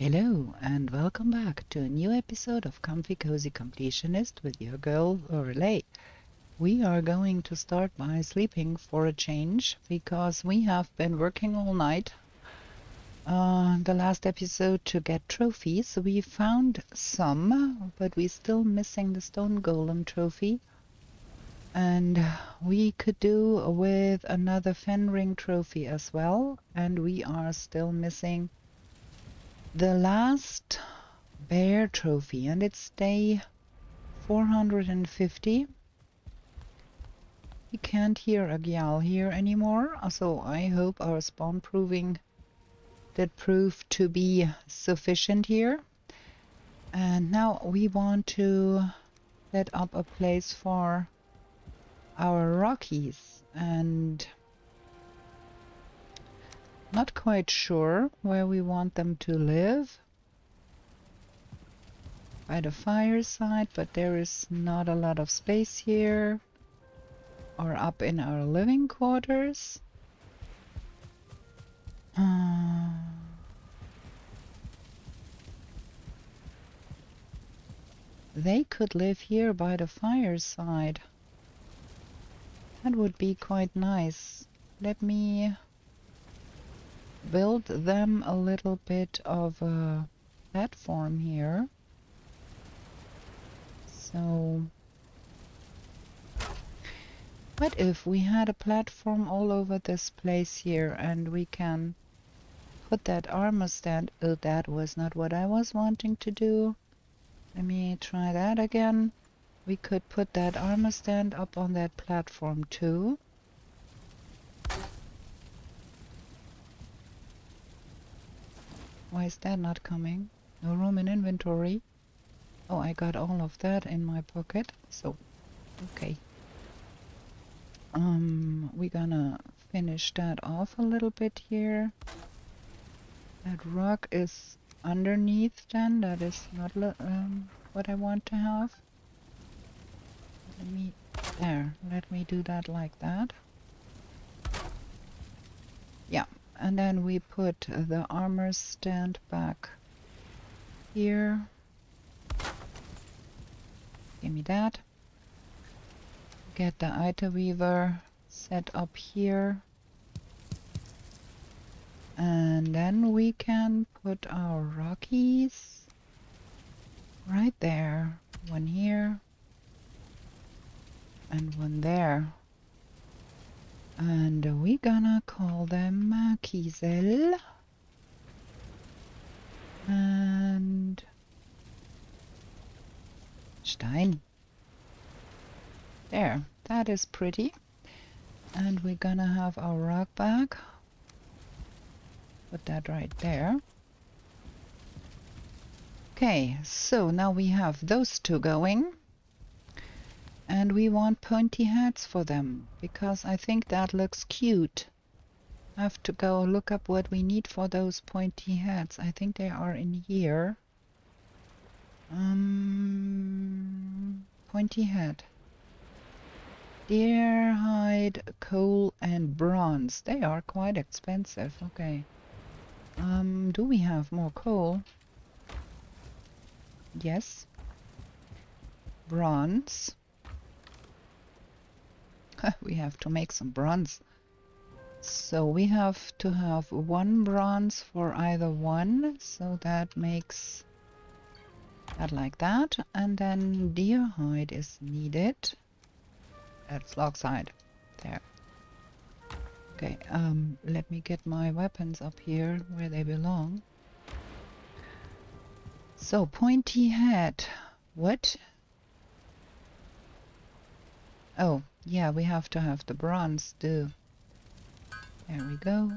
Hello and welcome back to a new episode of Comfy Cozy Completionist with your girl Lorelei. We are going to start by sleeping for a change because we have been working all night the last episode to get trophies. We found some, but we're still missing the stone golem trophy. And we could do with another Fenring trophy as well, and we are still missing the last bear trophy, and it's day 450. We can't hear a gyal here anymore, so I hope our spawn proving did prove to be sufficient here. And now we want to set up a place for our Rockies, and not quite sure where we want them to live. By the fireside, but there is not a lot of space here, or up in our living quarters. They could live here by the fireside. That would be quite nice. Let me build them a little bit of a platform here. So, what if we had a platform all over this place here and we can put that armor stand? Oh, that was not what I was wanting to do. Let me try that again. We could put that armor stand up on that platform too. Why is that not coming? No room in inventory. Oh, I got all of that in my pocket, so okay. We're gonna finish that off a little bit here. That rock is underneath then, that is not what I want to have. Let me do that like that. Yeah, and then we put the armor stand back here. Give me that. Get the Ita Weaver set up here. And then we can put our Rockies right there. One here. And one there. And we're gonna call them Kiesel and Stein. There, that is pretty. And we're gonna have our rock back. Put that right there. Okay, so now we have those two going. And we want pointy heads for them, because I think that looks cute. I have to go look up what we need for those pointy heads. I think they are in here. Pointy head. Deer hide, coal, and bronze. They are quite expensive. Okay. Do we have more coal? Yes. Bronze. We have to make some bronze. So we have to have one bronze for either one. So that makes that like that. And then deer hide is needed. That's log side. There. Okay, let me get my weapons up here where they belong. So, pointy head. What? Oh, yeah, we have to have the bronze too. There we go.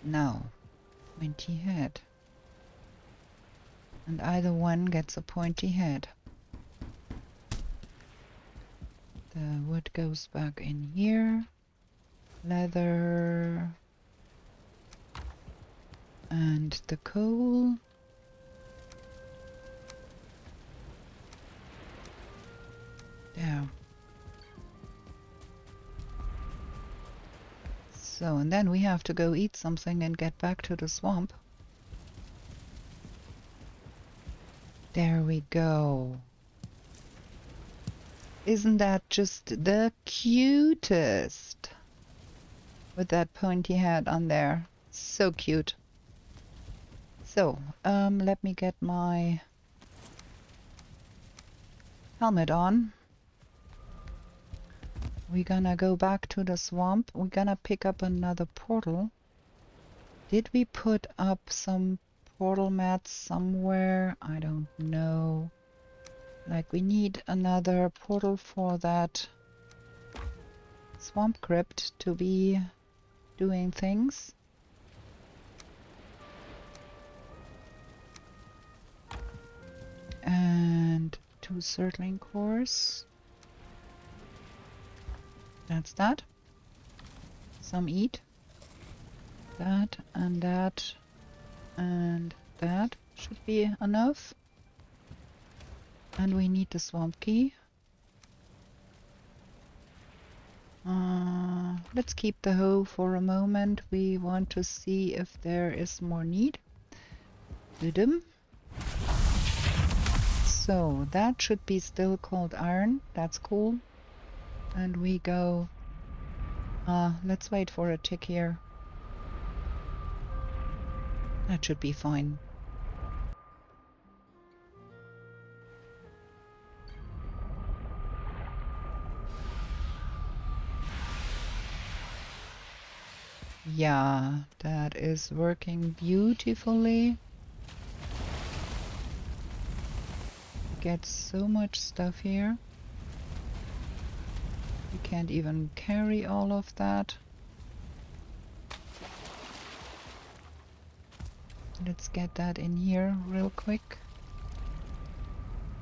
Now, pointy head. And either one gets a pointy head. The wood goes back in here. Leather. And the coal. There. So, and then we have to go eat something and get back to the swamp. There we go. Isn't that just the cutest? With that pointy head on there. So cute. So, let me get my helmet on. We're gonna go back to the swamp. We're gonna pick up another portal. Did we put up some portal mats somewhere? I don't know. Like, we need another portal for that swamp crypt to be doing things. And 2 circling cores. That's that. Some eat. That and that and that should be enough. And we need the swamp key. Let's keep the hoe for a moment. We want to see if there is more need. Boom. So that should be still called iron. That's cool. And we go... let's wait for a tick here. That should be fine. Yeah, that is working beautifully. Get so much stuff here. We can't even carry all of that. Let's get that in here real quick.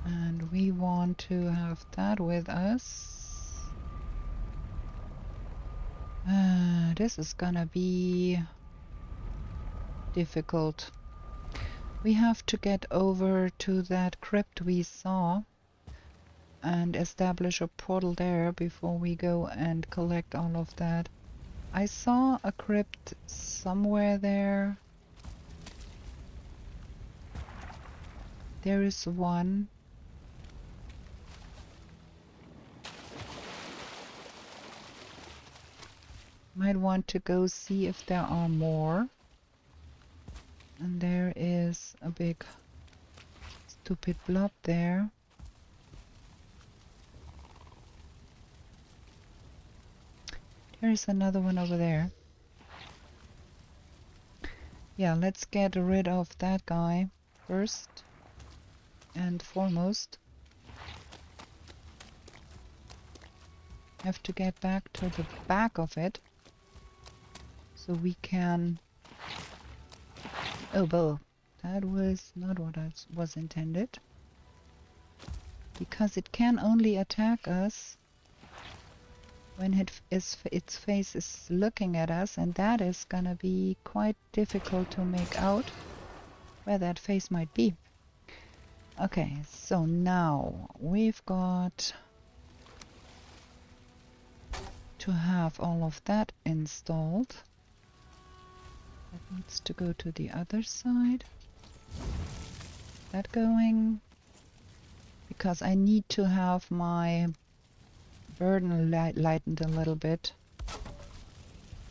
And we want to have that with us. This is gonna be difficult. We have to get over to that crypt we saw and establish a portal there before we go and collect all of that. I saw a crypt somewhere there. There is one. Might want to go see if there are more. And there is a big stupid blob there. There is another one over there. Yeah, let's get rid of that guy first and foremost. Have to get back to the back of it so we can... Oh, well, that was not what was intended. Because it can only attack us when its face is looking at us, and that is gonna be quite difficult to make out where that face might be. Okay, so now we've got to have all of that installed. That needs to go to the other side. That going, because I need to have my burden lightened a little bit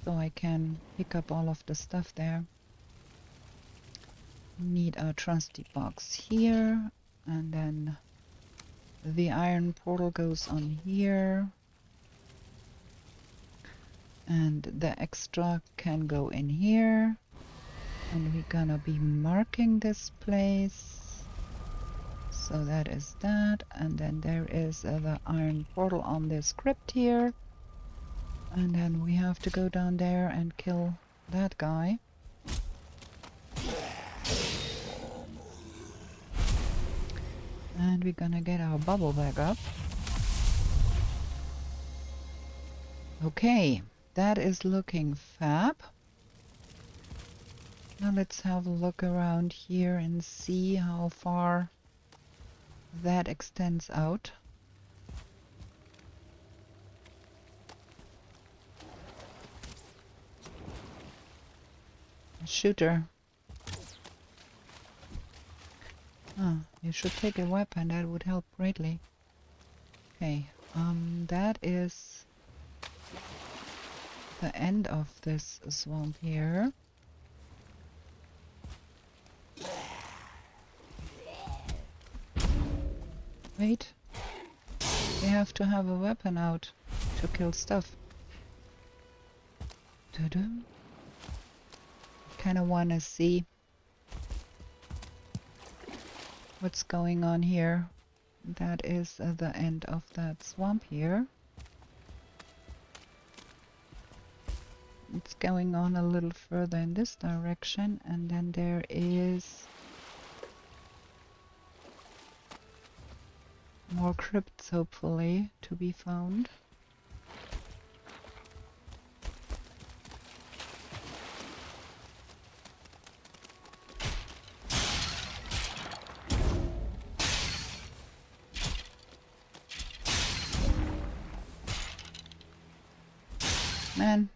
so I can pick up all of the stuff there. Need a trusty box here, and then the iron portal goes on here. And the extra can go in here. And we're gonna be marking this place. So that is that. And then there is the iron portal on this crypt here. And then we have to go down there and kill that guy. And we're gonna get our bubble back up. Okay. That is looking fab. Now let's have a look around here and see how far that extends out. Shooter. Ah, you should take a weapon, that would help greatly. Okay, that is the end of this swamp here. Wait, they have to have a weapon out to kill stuff. Kinda wanna see what's going on here. That is the end of that swamp here. It's going on a little further in this direction, and then there is more crypts, hopefully, to be found. Man,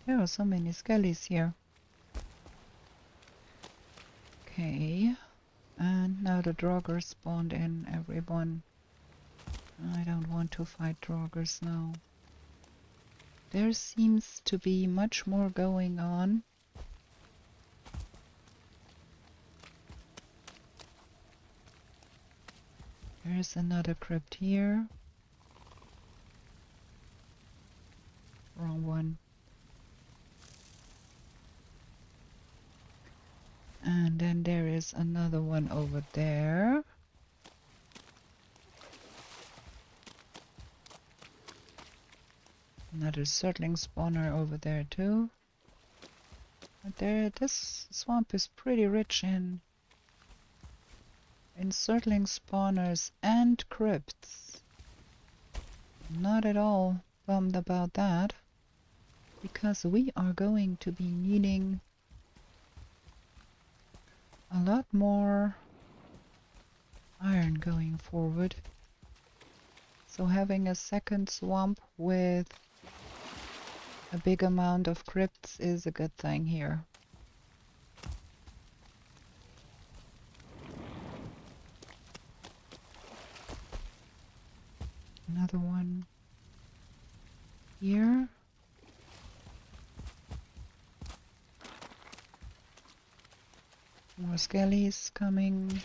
there are so many skellies here. Okay, and now the draugrs spawned in, everyone. I don't want to fight draugrs now. There seems to be much more going on. There's another crypt here. Wrong one. And then there is another one over there. Another surtling spawner over there too. But this swamp is pretty rich in surtling spawners and crypts. Not at all bummed about that, because we are going to be needing a lot more iron going forward. So having a second swamp with a big amount of crypts is a good thing here. Another one here. More skellies coming.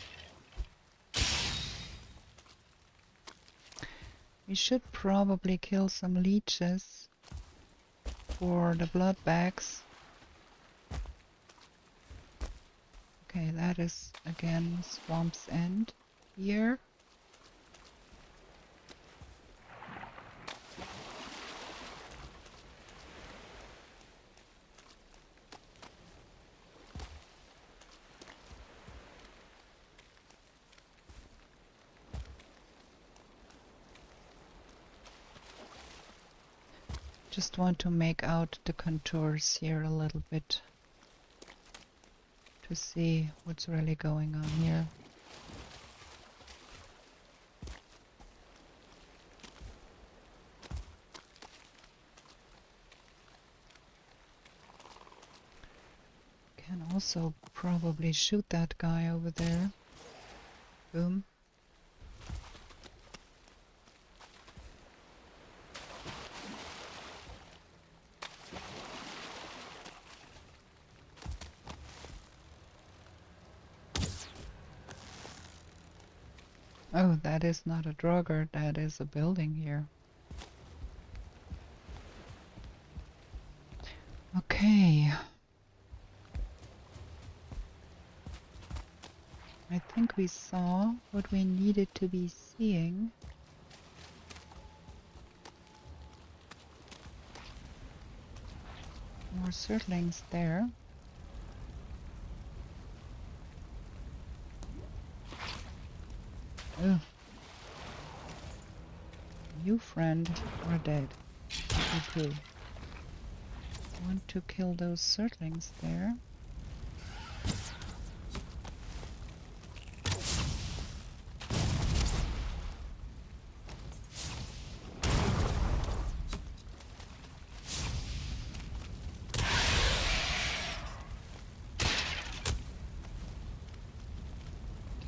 We should probably kill some leeches for the blood bags. Okay, that is again swamp's end here. Just want to make out the contours here a little bit to see what's really going on here. Can also probably shoot that guy over there. Boom. Oh, that is not a draugr, that is a building here. Okay. I think we saw what we needed to be seeing. More surtlings there. Oh. You, friend, are dead. Poo-poo. Want to kill those surtlings there.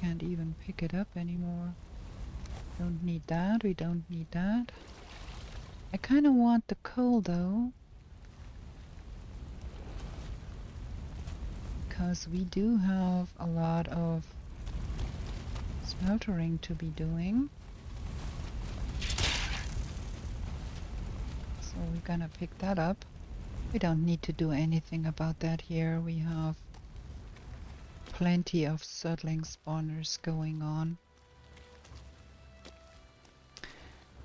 can't even pick it up anymore. Don't need that, we don't need that. I kind of want the coal though, because we do have a lot of smeltering to be doing. So we're gonna pick that up. We don't need to do anything about that here. We have plenty of settling spawners going on.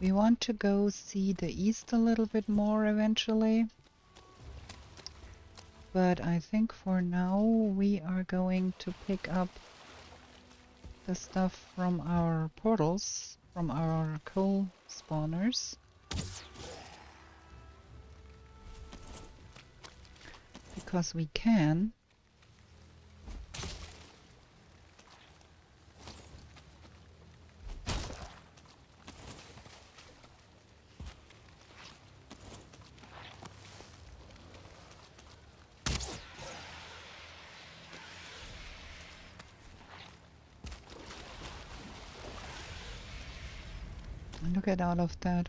We want to go see the east a little bit more eventually. But I think for now we are going to pick up the stuff from our portals, from our coal spawners. Because we can. Look at all of that.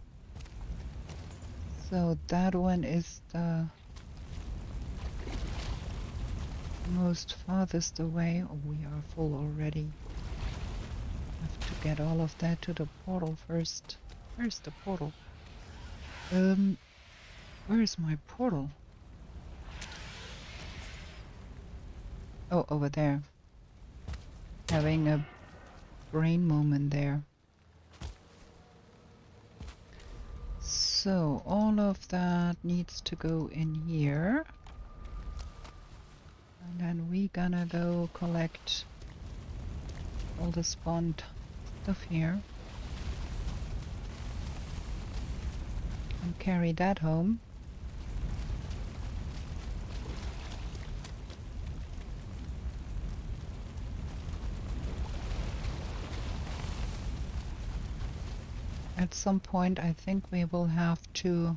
So that one is the most farthest away. Oh, we are full already. Have to get all of that to the portal first. Where's the portal? Where is my portal? Oh, over there. Having a brain moment there. So all of that needs to go in here. And then we gonna go collect all the spawned stuff here. And carry that home. At some point I think we will have to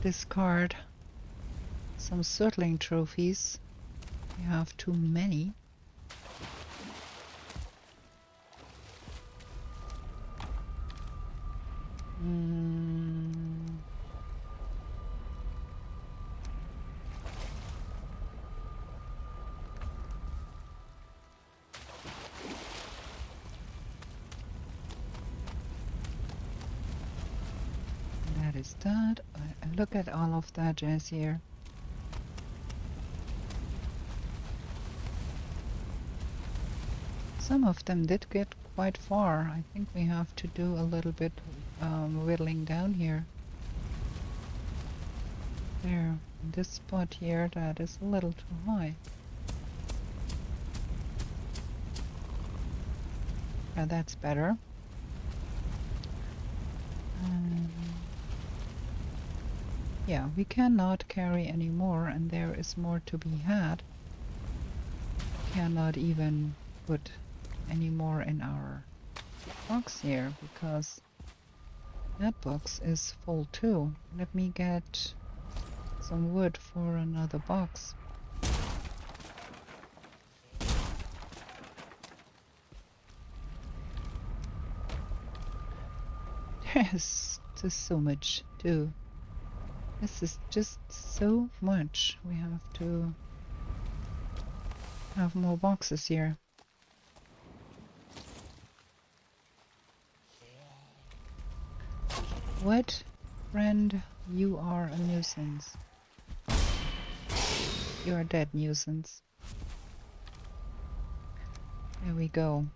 discard some settling trophies. We have too many. That is that. Look at all of that jazz here. Some of them did get quite far. I think we have to do a little bit whittling down here. There, in this spot here, that is a little too high. Yeah, that's better. Yeah, we cannot carry any more, and there is more to be had. Cannot even put any more in our box here because that box is full too. Let me get some wood for another box. There's just so much too. This is just so much. We have to have more boxes here. What? Friend, you are a nuisance. You're a dead nuisance. There we go.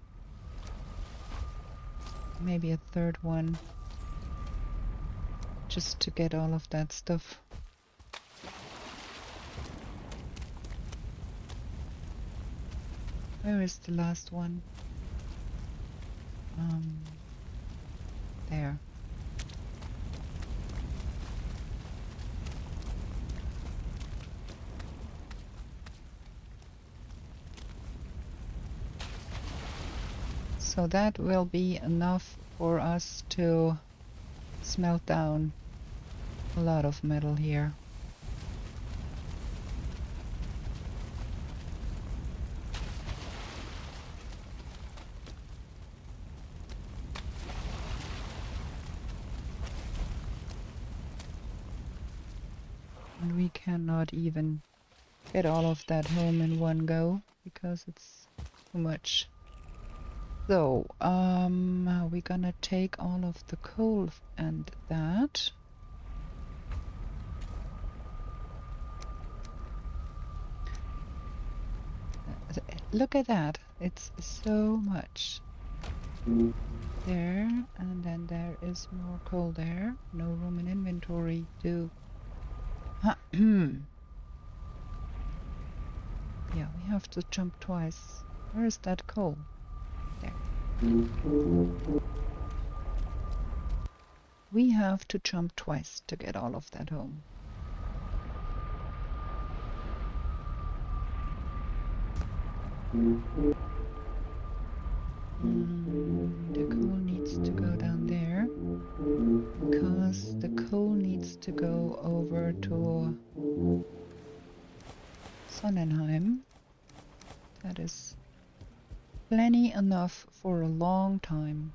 Maybe a third one. Just to get all of that stuff. Where is the last one? There. So that will be enough for us to smelt down a lot of metal here. we cannot even get all of that home in one go because it's too much. So, we're gonna take all of the coal and that. Look at that, it's so much. There, and then there is more coal there. No room in inventory to... Yeah, we have to jump twice. Where is that coal? There. We have to jump twice to get all of that home. The coal needs to go down there because the coal needs to go over to Sonnenheim. That is plenty enough for a long time.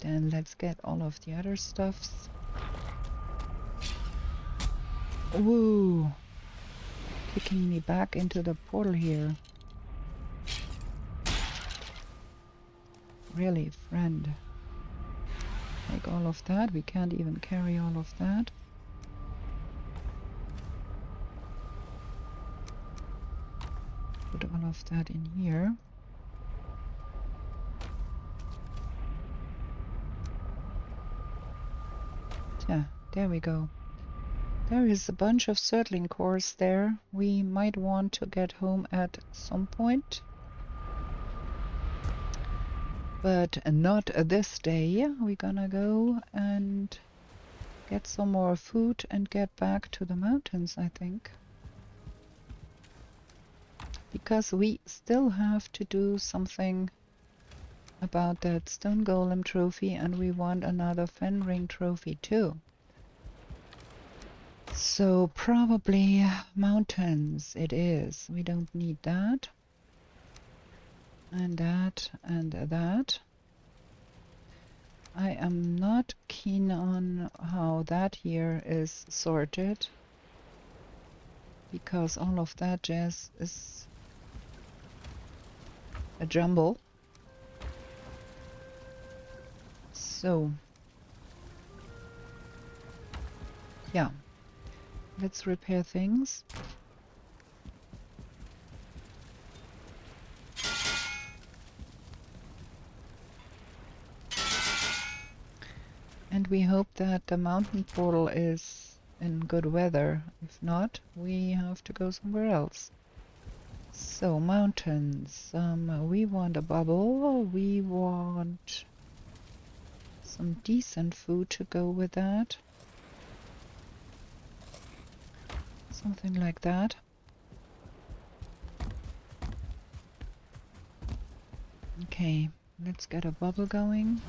Then let's get all of the other stuffs. Woo! Kicking me back into the portal here. Really, friend. Take all of that. We can't even carry all of that. Put all of that in here. Yeah, there we go. There is a bunch of settling cores there. We might want to get home at some point. But not this day. We're gonna go and get some more food and get back to the mountains, I think. Because we still have to do something about that stone golem trophy, and we want another fen ring trophy too. So probably mountains it is. We don't need that. And that and that. I am not keen on how that here is sorted, because all of that jazz is a jumble. So yeah, let's repair things. And we hope that the mountain portal is in good weather. If not, we have to go somewhere else. So mountains, we want a bubble. We want some decent food to go with that. Something like that. Okay, let's get a bubble going.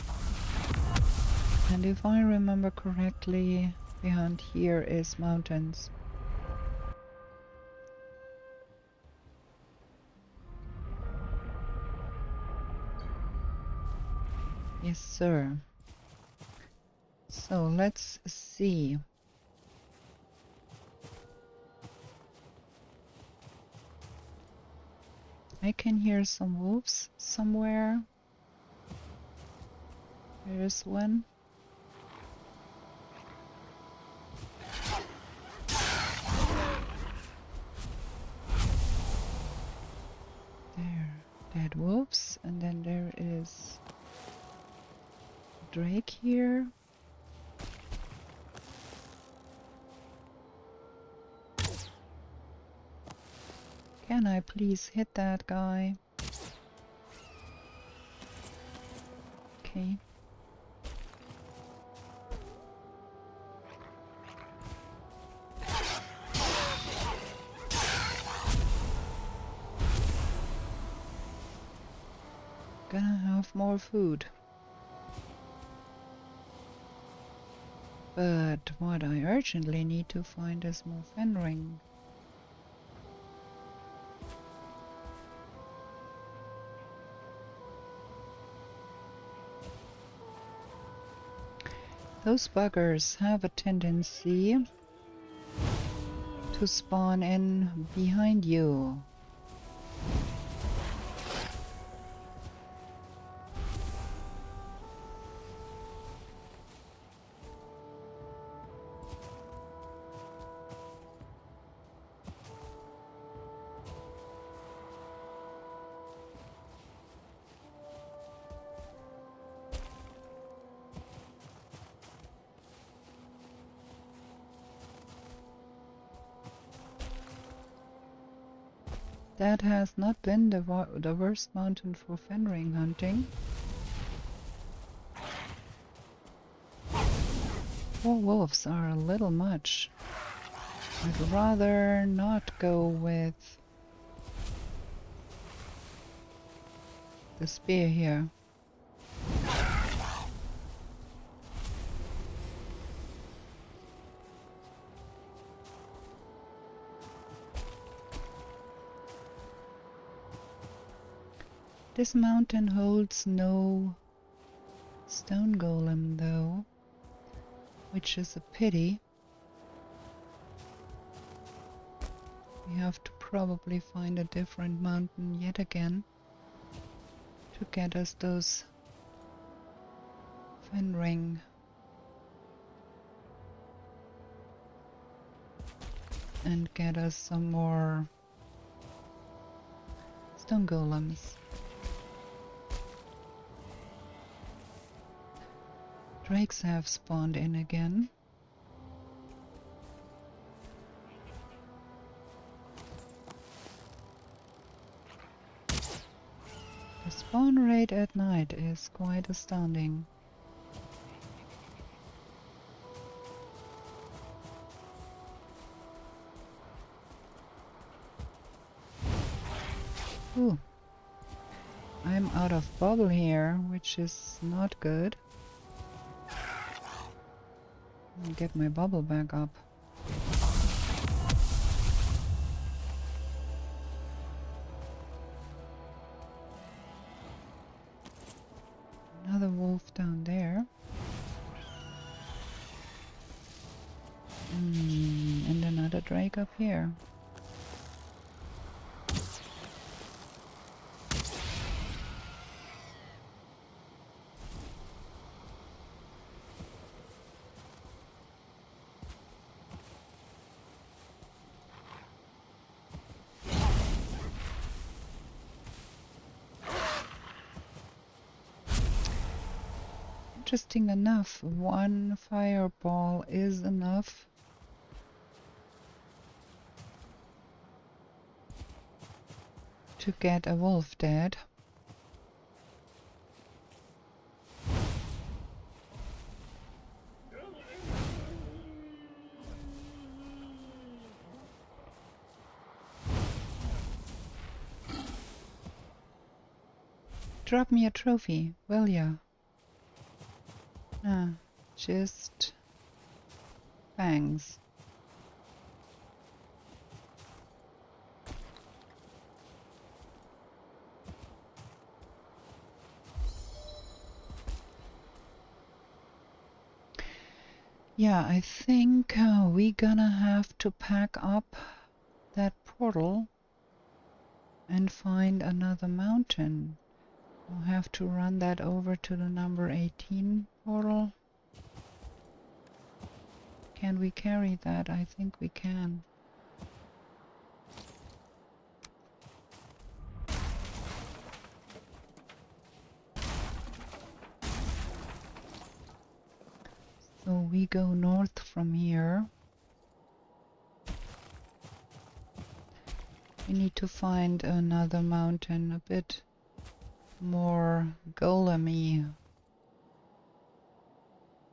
And if I remember correctly, behind here is mountains. Yes, sir. So let's see. I can hear some wolves somewhere. There's one. There, dead wolves, and then there is Drake here. Can I please hit that guy? Okay. Gonna have more food. But what I urgently need to find is more fen ring. Those buggers have a tendency to spawn in behind you. That has not been the worst mountain for fenring hunting. 4 wolves are a little much. I'd rather not go with the spear here. This mountain holds no stone golem though, which is a pity. We have to probably find a different mountain yet again to get us those fenring and get us some more stone golems. Drakes have spawned in again. The spawn rate at night is quite astounding. Ooh. I'm out of bubble here, which is not good. I'll get my bubble back up. Another wolf down there. And another drake up here. Interesting enough, one fireball is enough to get a wolf dead. Drop me a trophy, will ya? Ah, just fangs. Yeah, I think we're gonna have to pack up that portal and find another mountain. We'll have to run that over to the number 18 portal. Can we carry that? I think we can. So we go north from here. We need to find another mountain a bit more golem-y,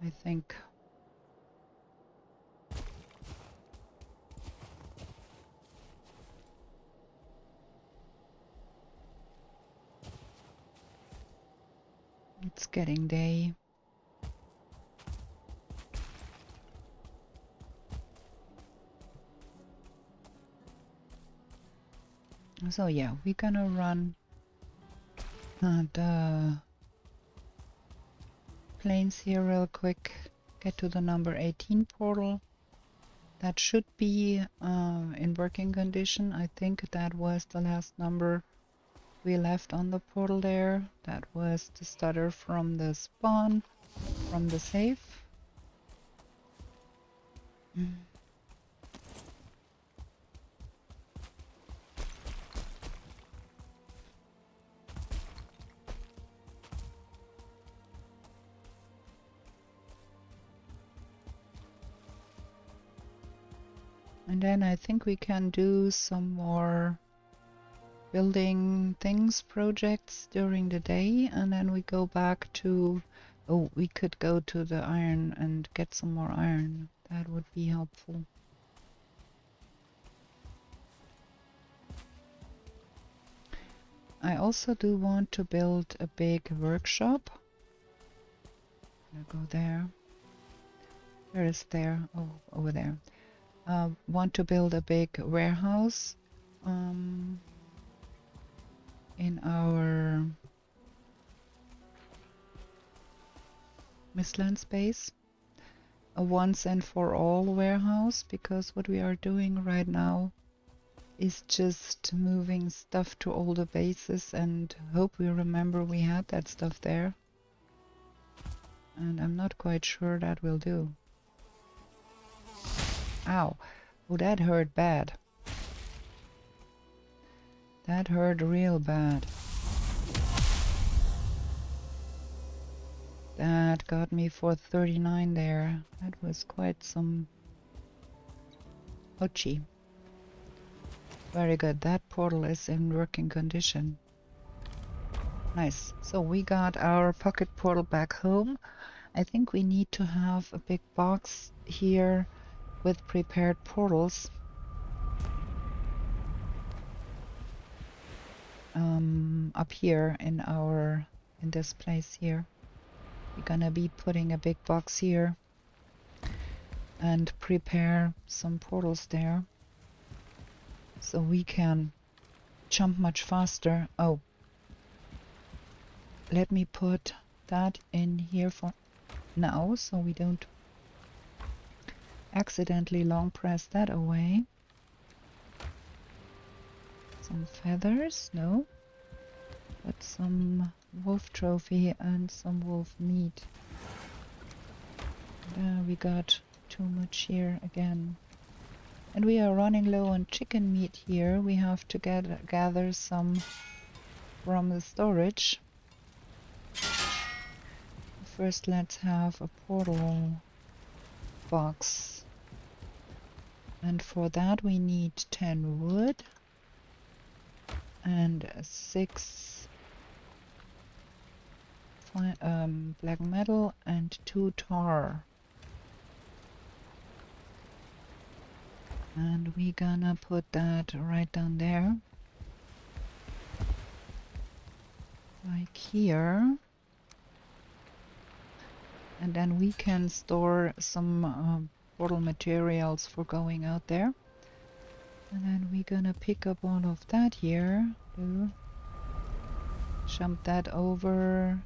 I think. It's getting day. So yeah, we're gonna run the plains here real quick, get to the number 18 portal. That should be in working condition. I think that was the last number we left on the portal there. That was the stutter from the spawn, from the safe. And then I think we can do some more building things projects during the day, and then we go back to, oh, we could go to the iron and get some more iron. That would be helpful. I also do want to build a big workshop. I'll go there. Where is there? Oh, over there. Want to build a big warehouse in our Mistlands space. A once and for all warehouse, because what we are doing right now is just moving stuff to all the bases and hope we remember we had that stuff there. And I'm not quite sure that will do. Ow. Oh, that hurt bad. That hurt real bad. That got me for 39 there. That was quite some ouchie. Very good. That portal is in working condition. Nice. So we got our pocket portal back home. I think we need to have a big box here with prepared portals. Up here in this place here. We're gonna be putting a big box here and prepare some portals there so we can jump much faster. Oh, let me put that in here for now so we don't accidentally long press that away. Some feathers, no, but some wolf trophy and some wolf meat. We got too much here again. And we are running low on chicken meat here. We have to gather some from the storage. First, let's have a portal box. And for that we need 10 wood and 6 black metal and 2 tar. And we gonna put that right down there, like here. And then we can store some portal materials for going out there. And then we're gonna pick up all of that here. Jump that over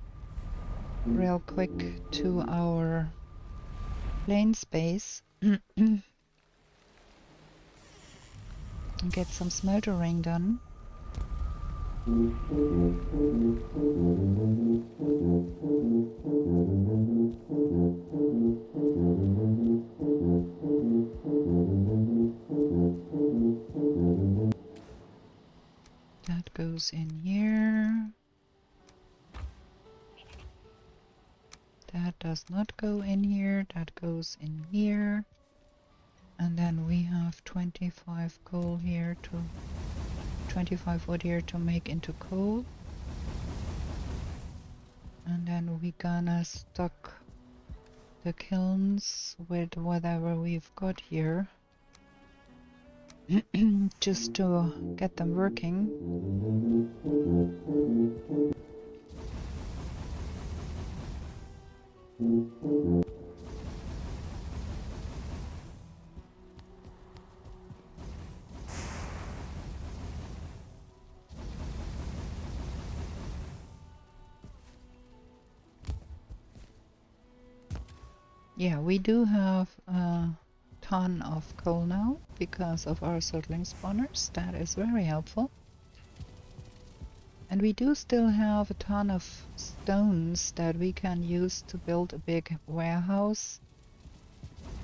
real quick to our plain space. And get some smeltering done. That goes in here. That does not go in here. That goes in here. And then we have 25 coal here to 25 wood here to make into coal. And then we gonna stock the kilns with whatever we've got here. Just to get them working. yeah, we do have a ton of coal now because of our settling spawners. That is very helpful. And we do still have a ton of stones that we can use to build a big warehouse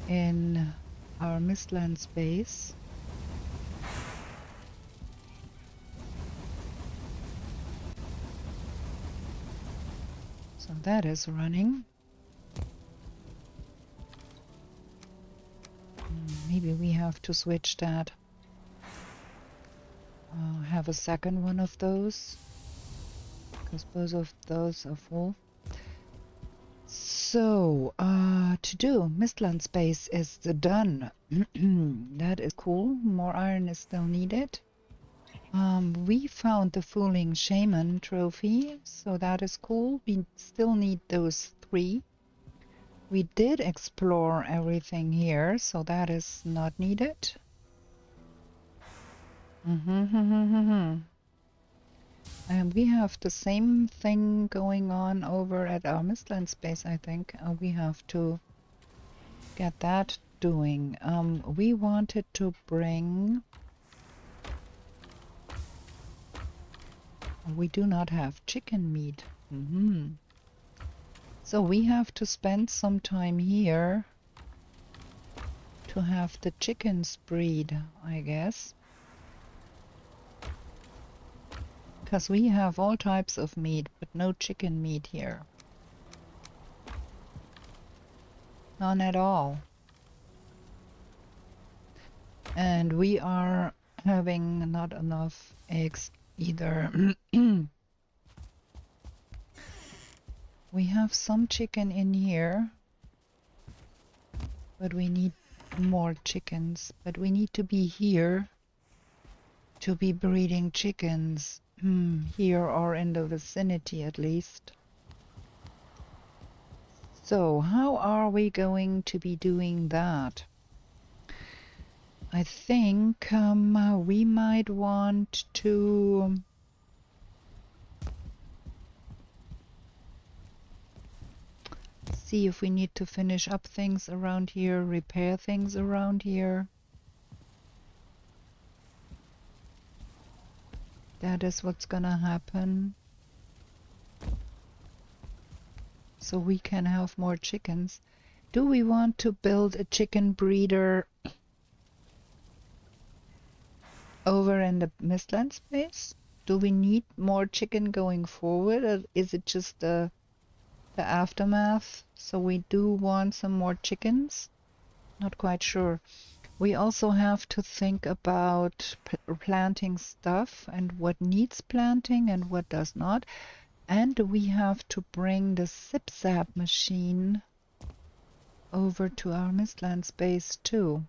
in our Mistlands base. So that is running. Maybe we have to switch that. Have a second one of those, because both of those are full. So, to do Mistland space is done. That is cool. More iron is still needed. We found the Fooling Shaman trophy, so that is cool. We still need those 3. We did explore everything here, so that is not needed. And we have the same thing going on over at our Mistland space, I think. We have to get that doing. We wanted to bring... We do not have chicken meat. So we have to spend some time here to have the chickens breed, I guess. Because we have all types of meat, but no chicken meat here. None at all. And we are having not enough eggs either. We have some chicken in here, but we need more chickens. But we need to be here to be breeding chickens. Here or in the vicinity at least. So how are we going to be doing that? I think we might want to see if we need to finish up things around here, repair things around here. That is what's gonna happen. So we can have more chickens. Do we want to build a chicken breeder over in the Mistland space? Do we need more chicken going forward, or is it just the aftermath? So we do want some more chickens? Not quite sure. We also have to think about planting stuff and what needs planting and what does not. And we have to bring the zip-zap machine over to our Mistlands base too.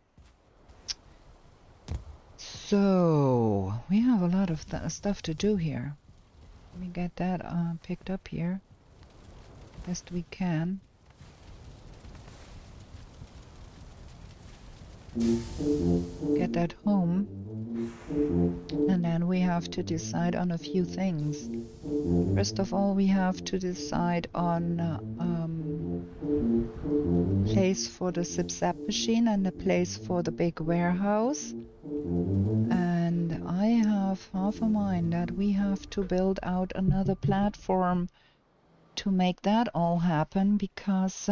So we have a lot of stuff to do here. Let me get that picked up here best we can. Get that home, and then we have to decide on a few things. First of all, we have to decide on place for the zip-zap machine and a place for the big warehouse. And I have half a mind that we have to build out another platform to make that all happen, because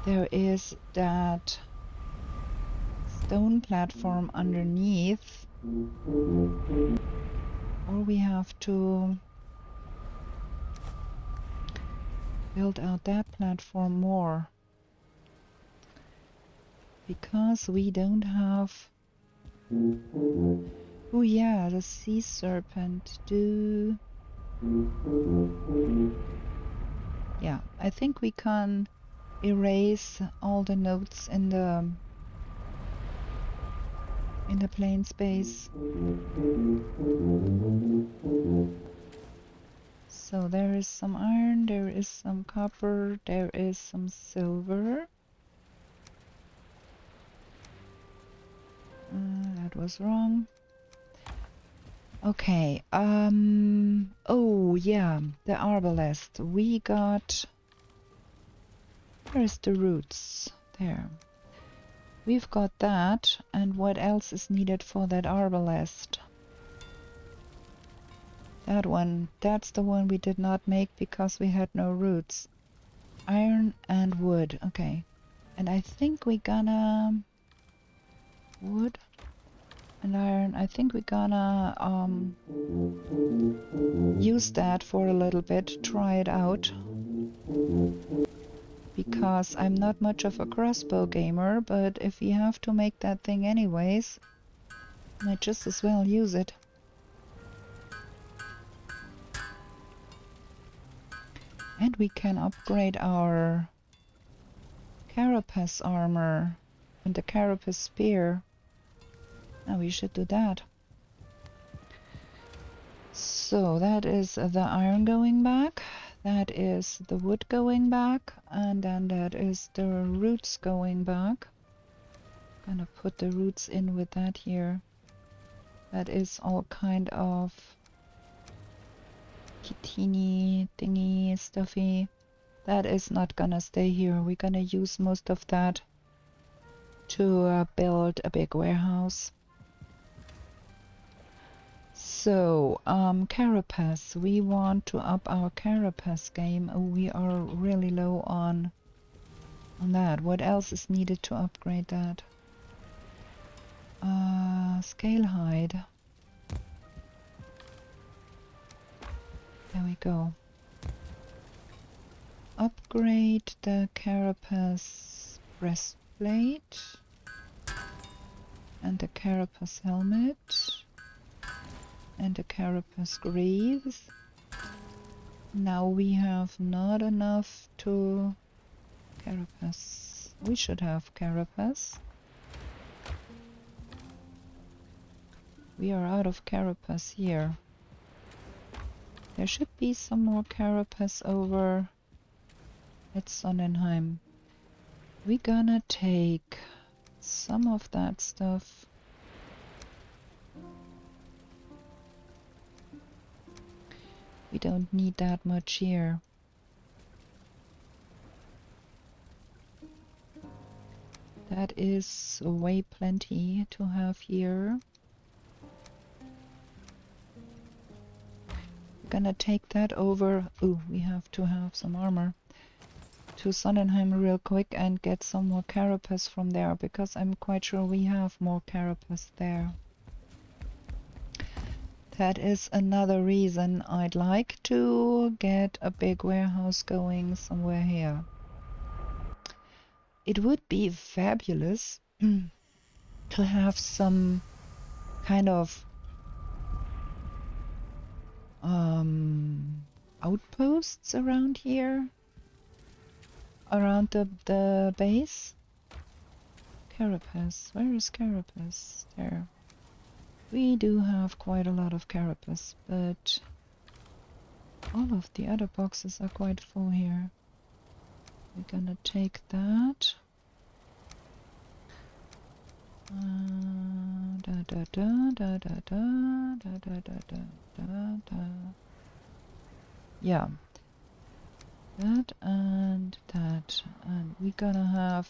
there is that stone platform underneath, or we have to build out that platform more, because we don't have... Oh yeah, the sea serpent. Yeah, I think we can erase all the notes in the plain space. So there is some iron, there is some copper, there is some silver. That was wrong. Okay, oh yeah, the arbalest. We got Where's the roots? There. We've got that, and what else is needed for that arbalest? That one, that's the one we did not make because we had no roots. Iron and wood, okay. And I think we gonna... wood and iron, I think we gonna use that for a little bit, try it out. Because I'm not much of a crossbow gamer, but if we have to make that thing anyways, might just as well use it. And we can upgrade our carapace armor and the carapace spear. Now we should do that. So that is the iron going back. That is the wood going back, and then that is the roots going back. Gonna put the roots in with that here. That is all kind of kitini thingy stuffy. That is not gonna stay here. We're gonna use most of that to build a big warehouse. So, carapace. We want to up our carapace game. We are really low on that. What else is needed to upgrade that? Scale hide. There we go. Upgrade the carapace breastplate and the carapace helmet. And the carapace greaves. Now we have not enough to carapace. We should have carapace. We are out of carapace here. There should be some more carapace over at Sonnenheim. We're gonna take some of that stuff. We don't need that much here. That is way plenty to have here. We're gonna take that over. Ooh, we have to have some armor. To Sonnenheim real quick and get some more carapace from there, because I'm quite sure we have more carapace there. That is another reason I'd like to get a big warehouse going somewhere here. It would be fabulous to have some kind of outposts around here, around the base. Carapace, where is carapace? There. We do have quite a lot of carapace, but all of the other boxes are quite full here. We're gonna take that. Yeah, that and that, and we're gonna have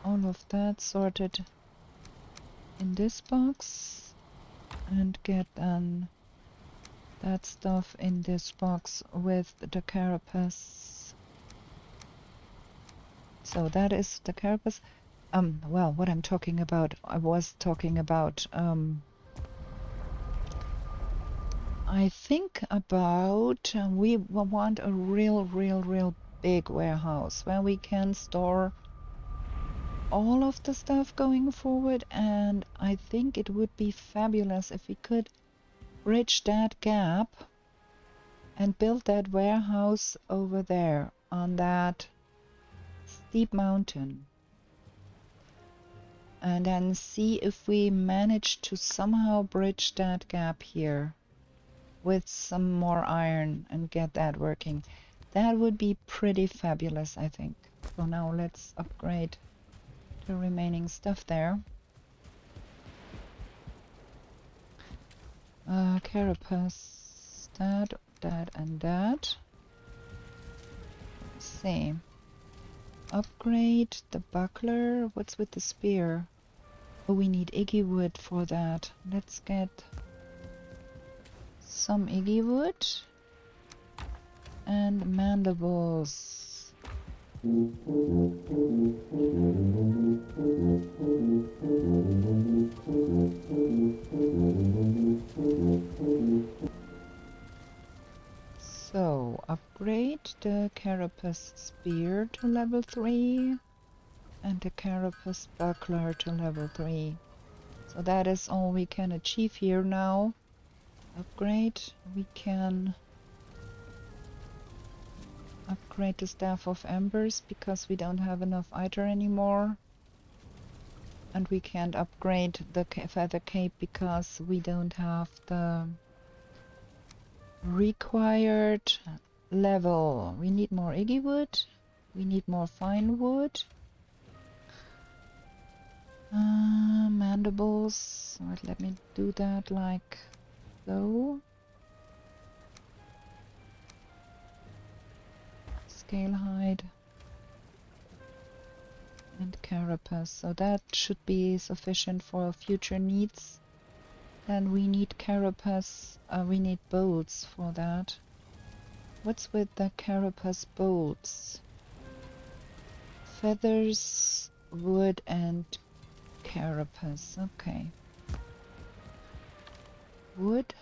all of that sorted in this box. And get that stuff in this box with the carapace. So that is the carapace. Well, what I'm talking about, I was talking about, I think about, we want a real big warehouse where we can store all of the stuff going forward, and I think it would be fabulous if we could bridge that gap and build that warehouse over there on that steep mountain, and then see if we manage to somehow bridge that gap here with some more iron and get that working. That would be pretty fabulous, I think. So now let's upgrade the remaining stuff there. Carapace, that, and that. Let's see. upgrade the buckler. What's with the spear? Oh, we need Iggy wood for that. Let's get some Iggy wood and mandibles. So, upgrade the carapace spear to level 3 and the carapace buckler to level 3. So that is all we can achieve here now. Upgrade. We can upgrade the Staff of Embers because we don't have enough either anymore. And we can't upgrade the Feather Cape because we don't have the required level. We need more Iggy wood. We need more fine wood. Mandibles. Right, let me do that like so. Scale hide. And carapace. So that should be sufficient for future needs. Then we need carapace. We need bolts for that. What's with the carapace bolts? Feathers, wood, and carapace. Okay. Wood,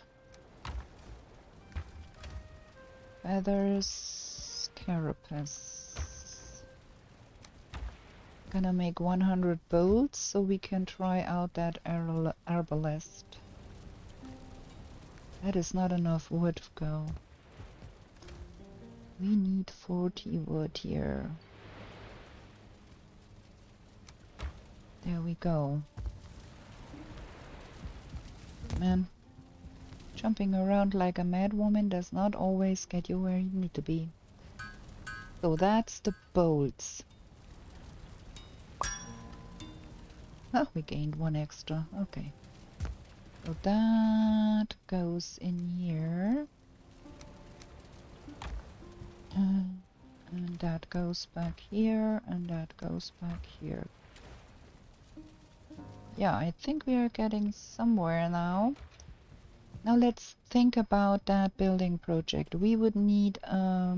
feathers, carapace. Gonna make 100 bolts so we can try out that arbalest. That is not enough wood, go. We need 40 wood here. There we go. Man, jumping around like a madwoman does not always get you where you need to be. So that's the bolts. Oh, we gained one extra. Okay. So that goes in here. And that goes back here, and that goes back here. Yeah, I think we are getting somewhere now. Now let's think about that building project. We would need a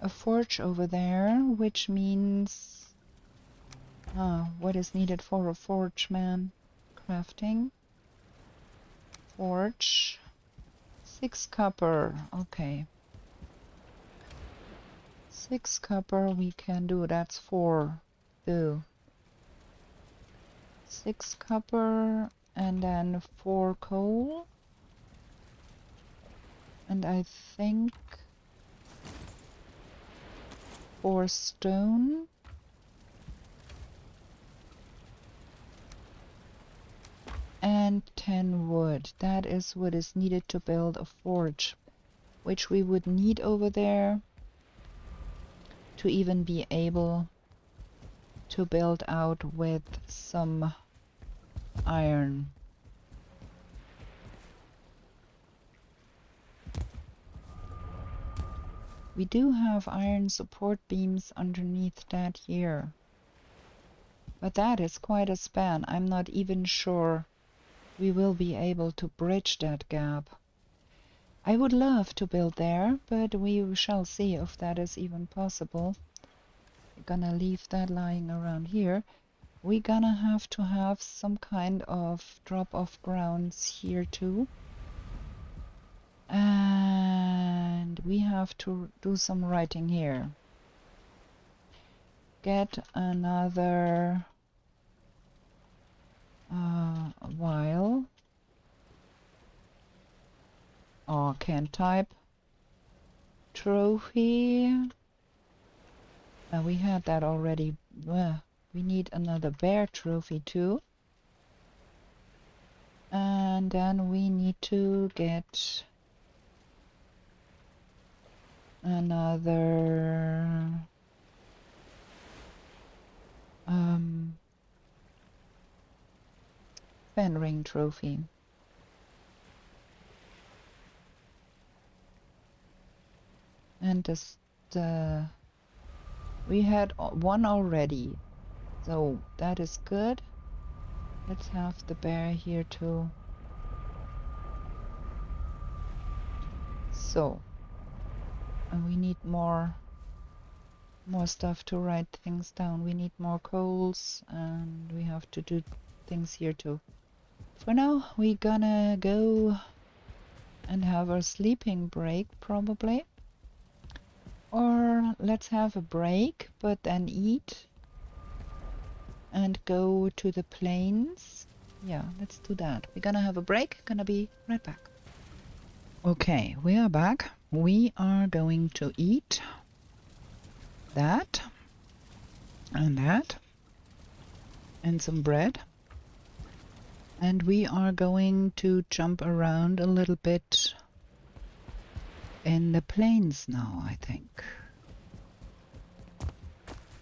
forge over there, which means... what is needed for a forge, man? Crafting. Forge. 6 copper. Okay. 6 copper we can do. That's 4. Do. 6 copper and then 4 coal. And I think 4 stone. And 10 wood. That is what is needed to build a forge, which we would need over there to even be able to build out with some iron. We do have iron support beams underneath that here, but that is quite a span. I'm not even sure we will be able to bridge that gap. I would love to build there, but we shall see if that is even possible. We're gonna leave that lying around here. We're gonna have to have some kind of drop-off grounds here too. And we have to do some writing here. Get another while. Oh, can't type. Trophy. We had that already. We need another bear trophy too. And then we need to get another fen ring trophy. And the We had one already, so that is good. Let's have the bear here too. So, and we need more stuff to write things down. We need more coals, and we have to do things here too. For now, we're gonna go and have our sleeping break probably. Or let's have a break, but then eat and go to the plains. Yeah, let's do that. We're gonna have a break, gonna be right back. Okay, we are back. We are going to eat that and that and some bread. And we are going to jump around a little bit in the plains now, I think.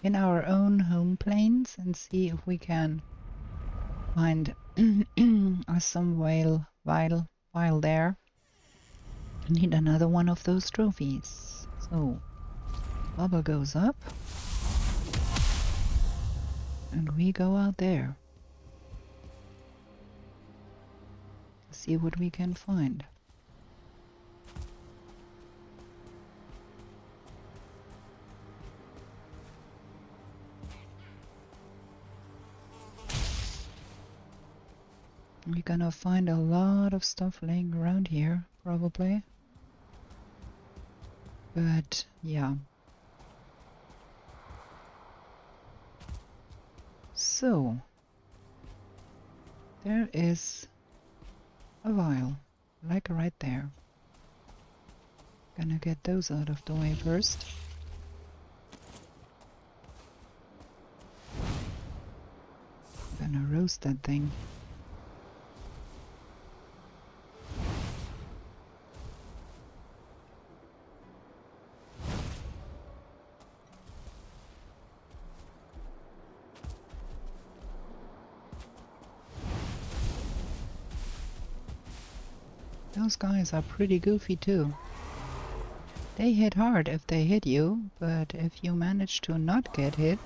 In our own home plains, and see if we can find some whale there. I need another one of those trophies. So, bubble goes up. And we go out there. See what we can find. We're gonna find a lot of stuff laying around here, probably. But, yeah. So, there is a vial, like right there. Gonna get those out of the way first. Gonna roast that thing. Those guys are pretty goofy too. They hit hard if they hit you, but if you manage to not get hit,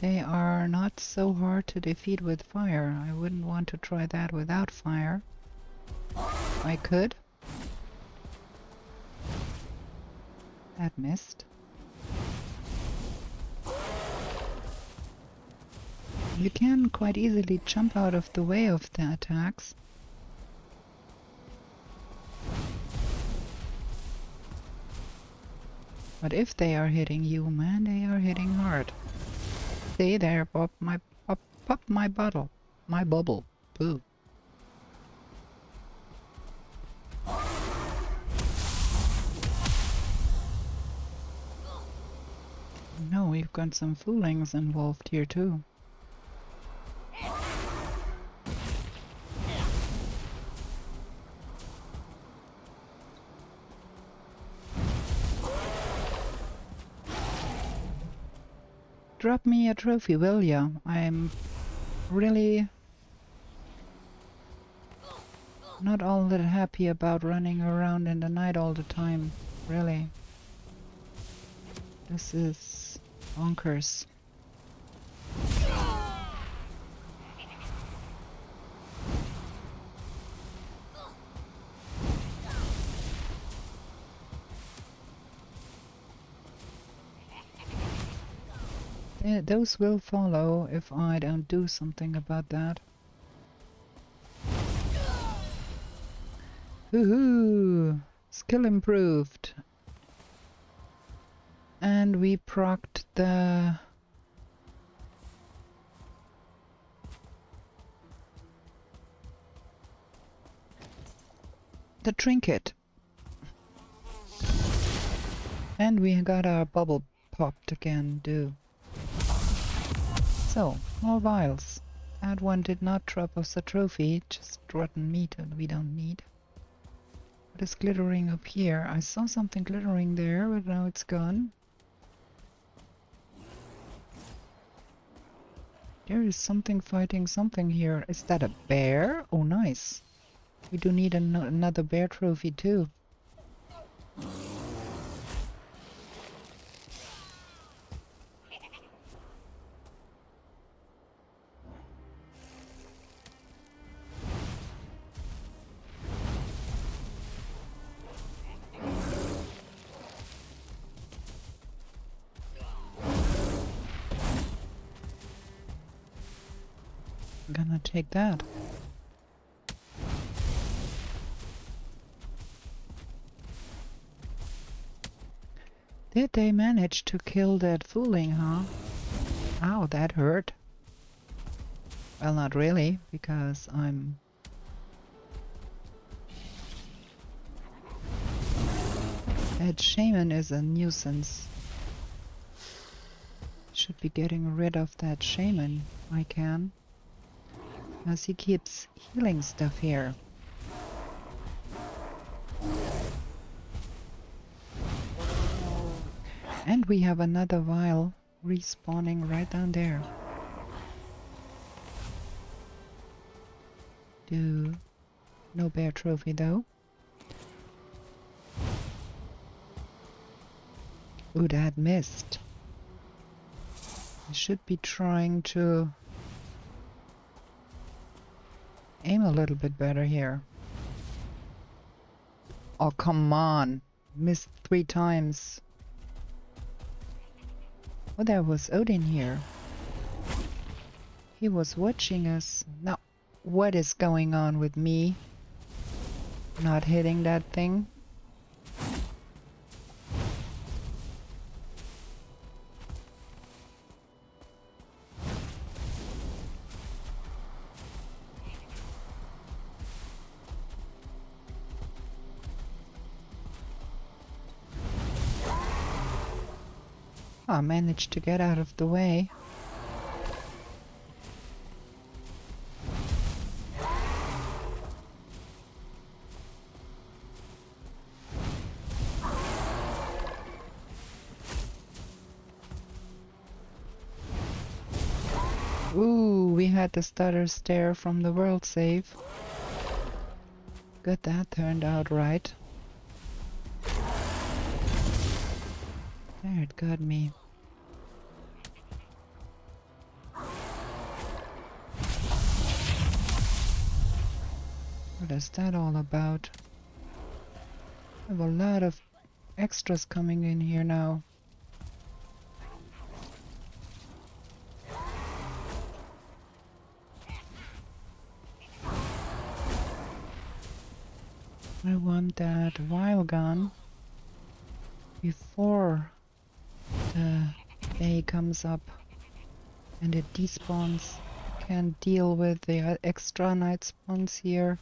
they are not so hard to defeat with fire. I wouldn't want to try that without fire. I could. That missed. You can quite easily jump out of the way of the attacks. But if they are hitting you, man, they are hitting hard. Stay there, pop my bottle. My bubble. Boo. No, we've got some foolings involved here too. Drop me a trophy, will ya? I'm really not all that happy about running around in the night all the time, really. This is bonkers. Those will follow if I don't do something about that. Woohoo! Skill improved. And we procced the trinket. And we got our bubble popped again, too. So, more vials. That one did not drop us a trophy, just rotten meat that we don't need. What is glittering up here? I saw something glittering there, but now it's gone. There is something fighting something here. Is that a bear? Oh, nice. We do need another bear trophy too. I'm gonna take that. Did they manage to kill that fooling, huh? Ow, that hurt. Well, not really, because I'm... That shaman is a nuisance. Should be getting rid of that shaman. I can. As he keeps healing stuff here. And we have another vial respawning right down there. No bear trophy though. Ooh, that missed. I should be trying to aim a little bit better here. Oh, come on. Missed 3 times. Oh, there was Odin here. He was watching us. Now, what is going on with me? Not hitting that thing? I managed to get out of the way. Ooh, we had the stutter stare from the world save. Good, that turned out right. There, it got me. What is that all about? I have a lot of extras coming in here now. I want that vial gun before the day comes up and it despawns. Can't deal with the extra night spawns here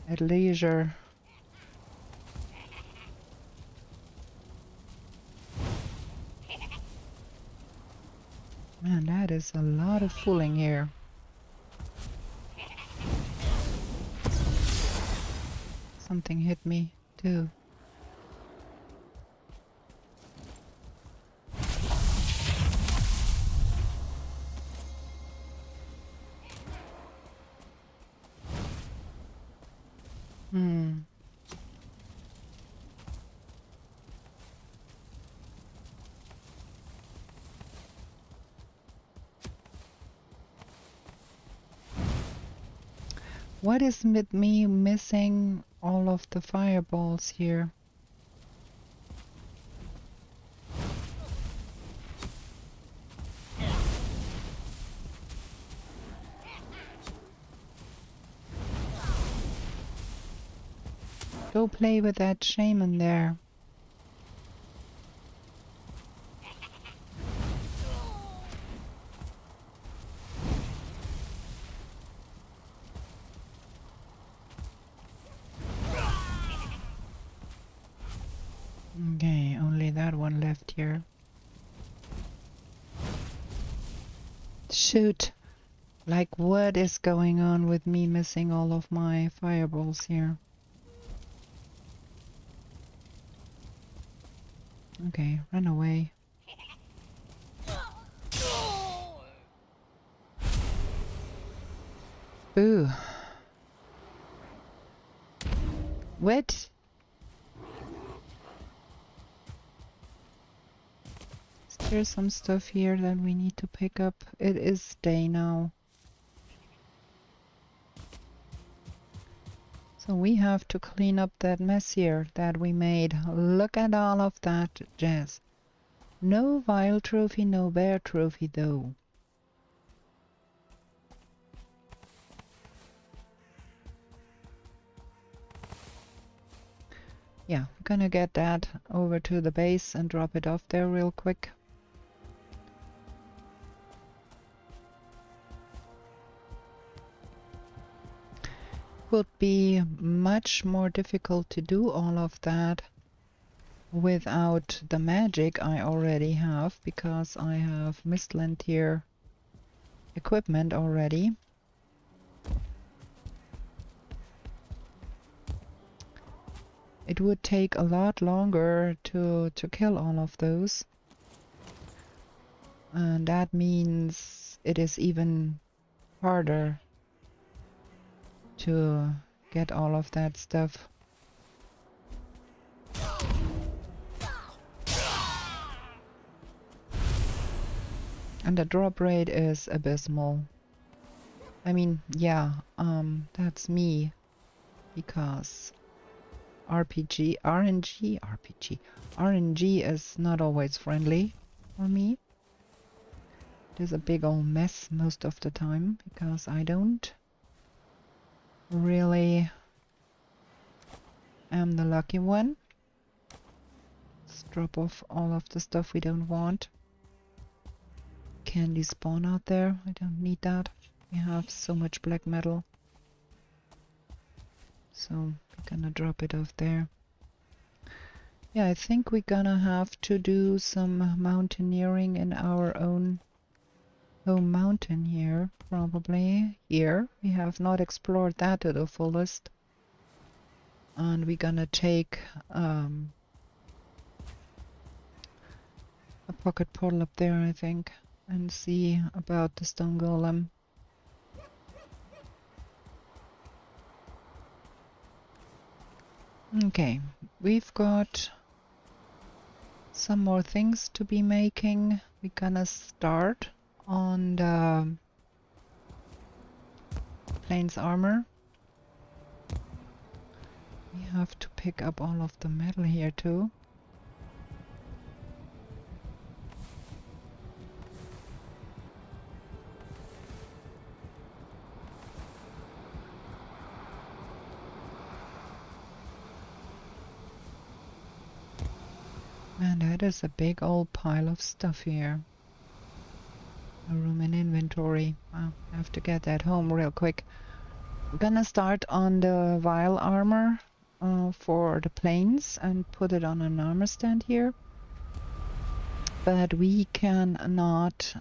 at leisure. Man, that is a lot of fooling here. Something hit me too. What is with me missing all of the fireballs here? Go play with that shaman there. Okay, only that one left here. Shoot! Like, what is going on with me missing all of my fireballs here? Okay, run away. Ooh. What? Is there some stuff here that we need to pick up? It is day now. So we have to clean up that mess here that we made. Look at all of that jazz. No vial trophy, no bear trophy though. Yeah, I'm gonna get that over to the base and drop it off there real quick. Would be much more difficult to do all of that without the magic I already have, because I have Mistland tier equipment already. It would take a lot longer to kill all of those. And that means it is even harder to get all of that stuff. And the drop rate is abysmal. I mean, yeah, that's me, because RNG is not always friendly for me. It is a big old mess most of the time, because I don't really am the lucky one. Let's drop off all of the stuff we don't want. Candy spawn out there, I don't need that. We have so much black metal. So we're gonna drop it off there. Yeah, I think we're gonna have to do some mountaineering in our own home mountain here, probably. Here, we have not explored that to the fullest. And we're gonna take a pocket portal up there, I think, and see about the stone golem. Okay, we've got some more things to be making. We're gonna start on the plains armor. We have to pick up all of the metal here too. Man, that is a big old pile of stuff here. No room in inventory. Wow, I have to get that home real quick. I'm gonna start on the vile armor for the plains and put it on an armor stand here. But we cannot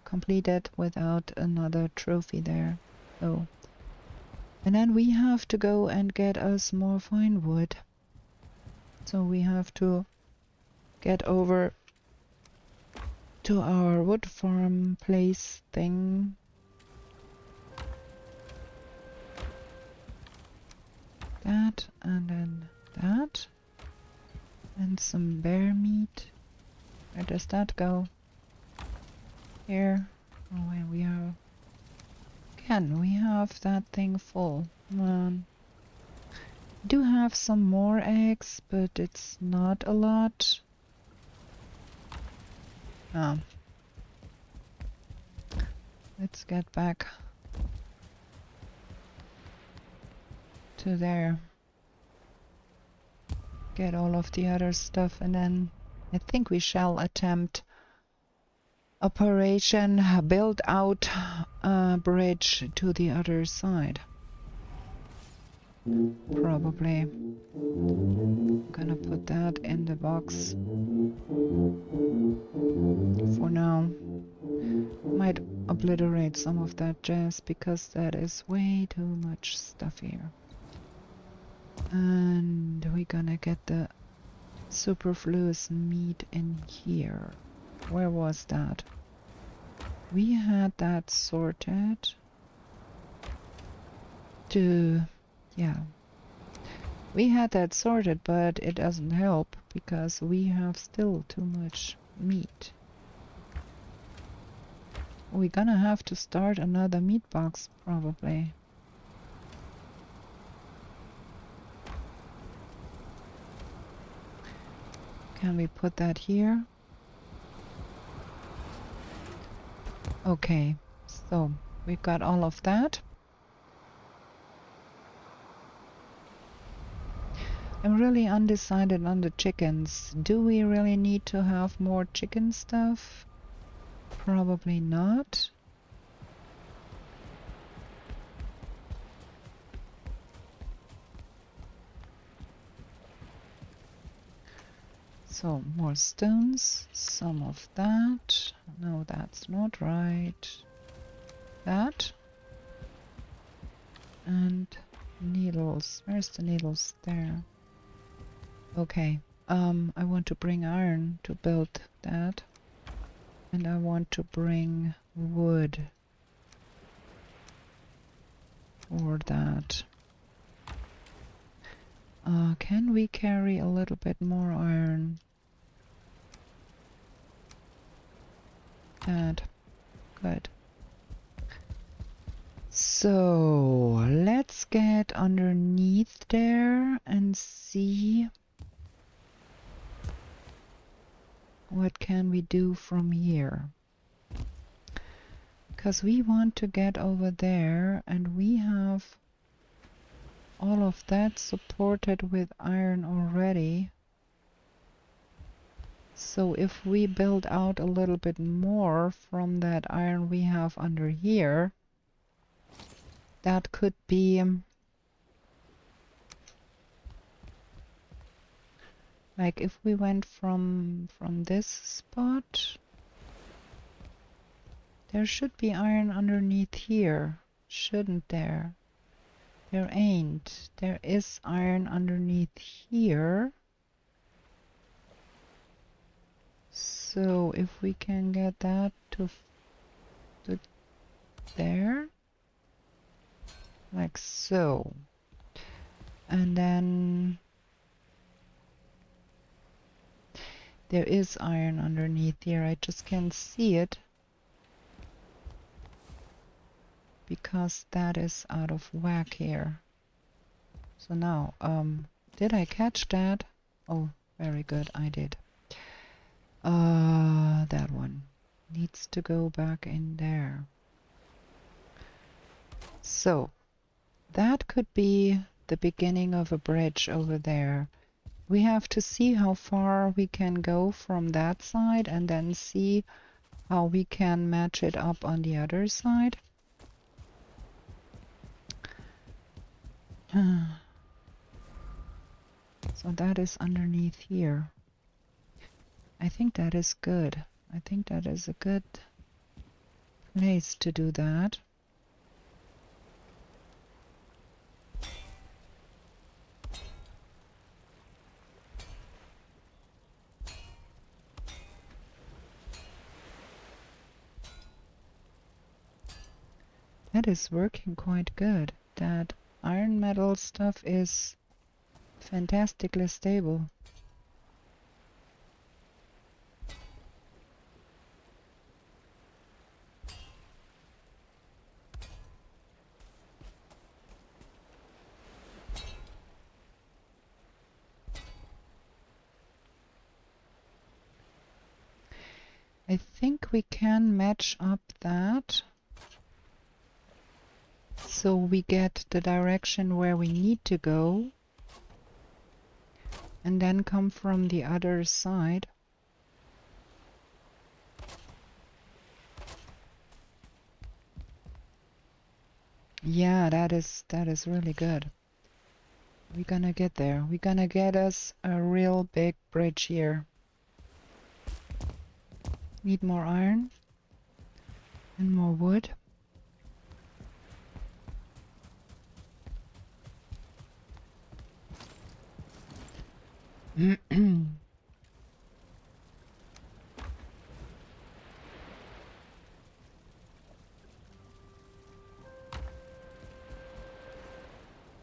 complete it without another trophy there. So, and then we have to go and get us more fine wood. So we have to get over to our wood farm place thing. That, and then that. And some bear meat. Where does that go? Here. Oh, wait, we have... Again, we have that thing full. Do have some more eggs, but it's not a lot. Let's get back to there. Get all of the other stuff, and then I think we shall attempt Operation Build Out a bridge to the other side. Probably. I'm gonna put that in the box for now. Might obliterate some of that jazz because that is way too much stuff here. And we're gonna get the superfluous meat in here. Where was that? We had that sorted to... yeah. We had that sorted, but it doesn't help because we have still too much meat. We're gonna have to start another meat box, probably. Can we put that here? Okay, so we've got all of that. I'm really undecided on the chickens. Do we really need to have more chicken stuff? Probably not. So more stones, some of that. No, that's not right. That. And needles. Where's the needles? There. Okay. I want to bring iron to build that. And I want to bring wood for that. Can we carry a little bit more iron? That. Good. So let's get underneath there and see what can we do from here. Because we want to get over there and we have all of that supported with iron already. So if we build out a little bit more from that iron we have under here, that could be like if we went from this spot, there should be iron underneath here, shouldn't there? There ain't. There is iron underneath here. So if we can get that to there, like so, and then there is iron underneath here. I just can't see it because that is out of whack here. So now, did I catch that? Oh, very good, I did. That one needs to go back in there. So that could be the beginning of a bridge over there. We have to see how far we can go from that side and then see how we can match it up on the other side. So that is underneath here. I think that is good. I think that is a good place to do that. That is working quite good. That iron metal stuff is fantastically stable. I think we can match up that so we get the direction where we need to go and then come from the other side. Yeah, that is really good. We're gonna get there. We're gonna get us a real big bridge here. Need more iron and more wood.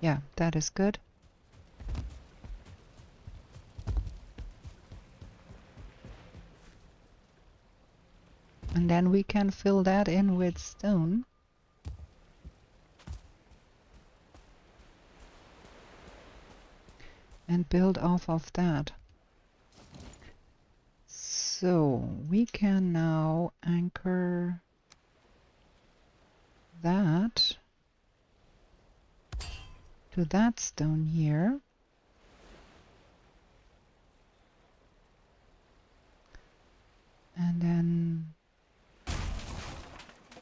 Yeah, that is good. And then we can fill that in with stone. And build off of that. So we can now anchor that to that stone here.